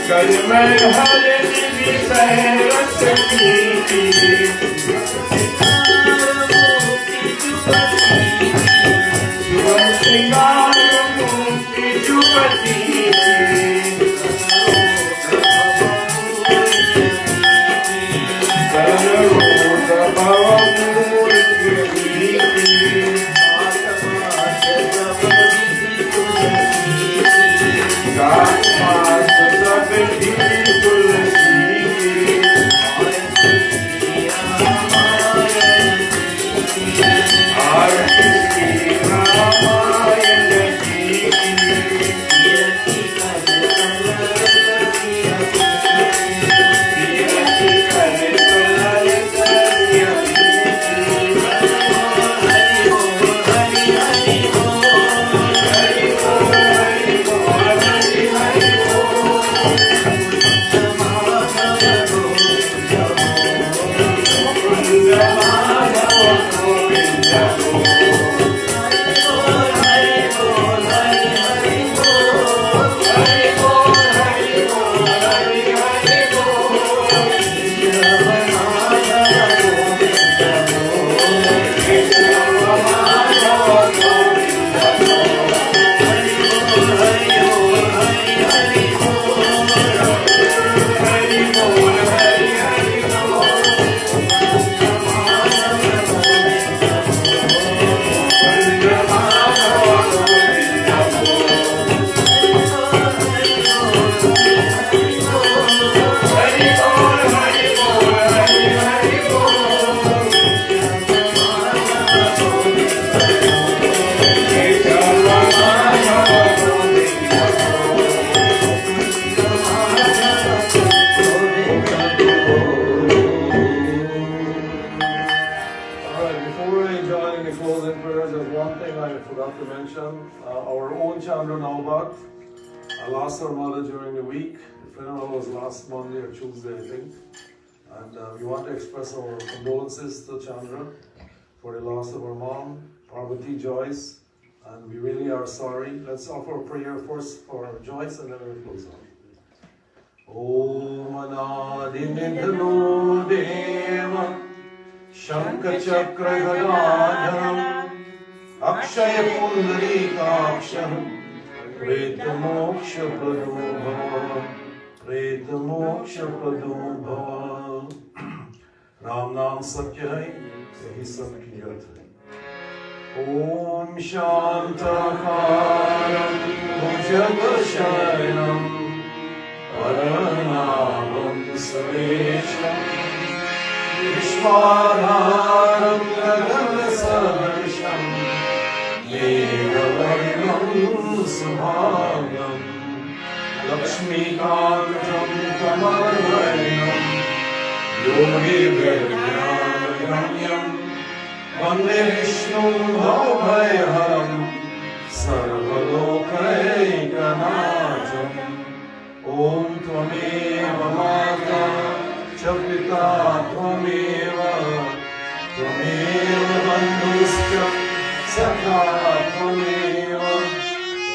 Speaker 1: कर मैं हर विषय रस सुवन श्रृंगार मुक्ति जुपति सर्वोत our own Chandra Naubat lost her mother during the week. The funeral was last Monday or Tuesday, I think. And we want to express our condolences to Chandra for the loss of her mom, Parvati Joyce, and we really are sorry. Let's offer a prayer first for Joyce and then we'll close on. Om Anadinidhano Deva Shankha Chakra Gadadharam Akshaya Pundarikaksham Preta Moksha Prado Bhava Preta Moksha Prado Bhava Ram Nam Satya Hai Yahi Sab Kriyat Hai Om Shantakaram Bhujagashayanam Paranabam Saresham Vishwadharam Gagan Sadarsham Devavarnam Subhagyam Lakshmikantam Kamalvarinam Yogi Vedyanaganyam Vande Vishnu Bhavayharam Sarvalokaikanacham Om Tvameva Mata Chapita Tvameva Tvameva Bandhuscha Sakha Tvameva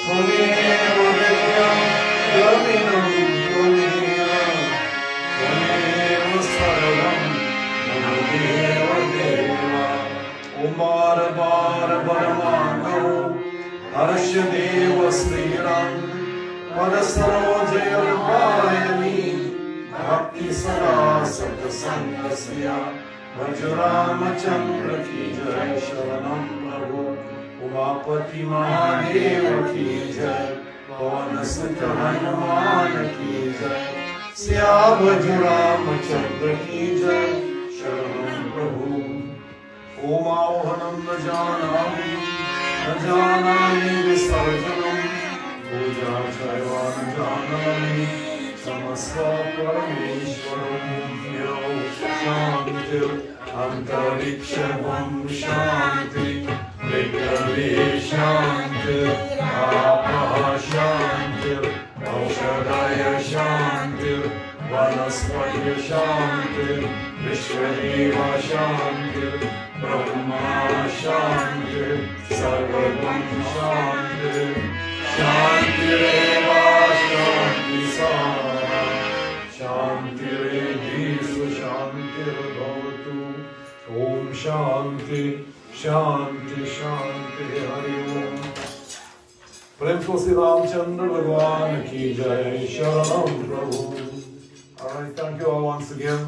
Speaker 1: Tvameva Vidyam Gavinam Tvameva Tvameva Sarvam Namodeva Deva Om Bara Bara Baramano Arashya Deva Sriram Padasarojaya Vayani Bhakti Sada Sata Sangasya Vajramachandra Ki Jai Sharanam Prabhu Umapati Mahadeva Ki Jai Pavanasita Hanuman Ki Jai Sya Vajramachandra Ki Jai Sharanam Prabhu Om Ahohanam Najanami Najanami Visarjanam Puja Chaiva Najanami Samasva Parameshwaramyo Shantir Antarikshavam Shanti Prithvi Shantir Apaha Shantir Aushadaya Shantir Vanaspati Shantir Vishwadeva Shantir Brahma Shantir Sarvagam Shantir Shantireva Shanti Sara Shantiredi Sushantirbhavatu Om Shanti Shanti Shanti Hari Om Prem to Sri Ramchandra Bhagwan ki Jai Sharanam Prabhu. Alright, thank you all once again.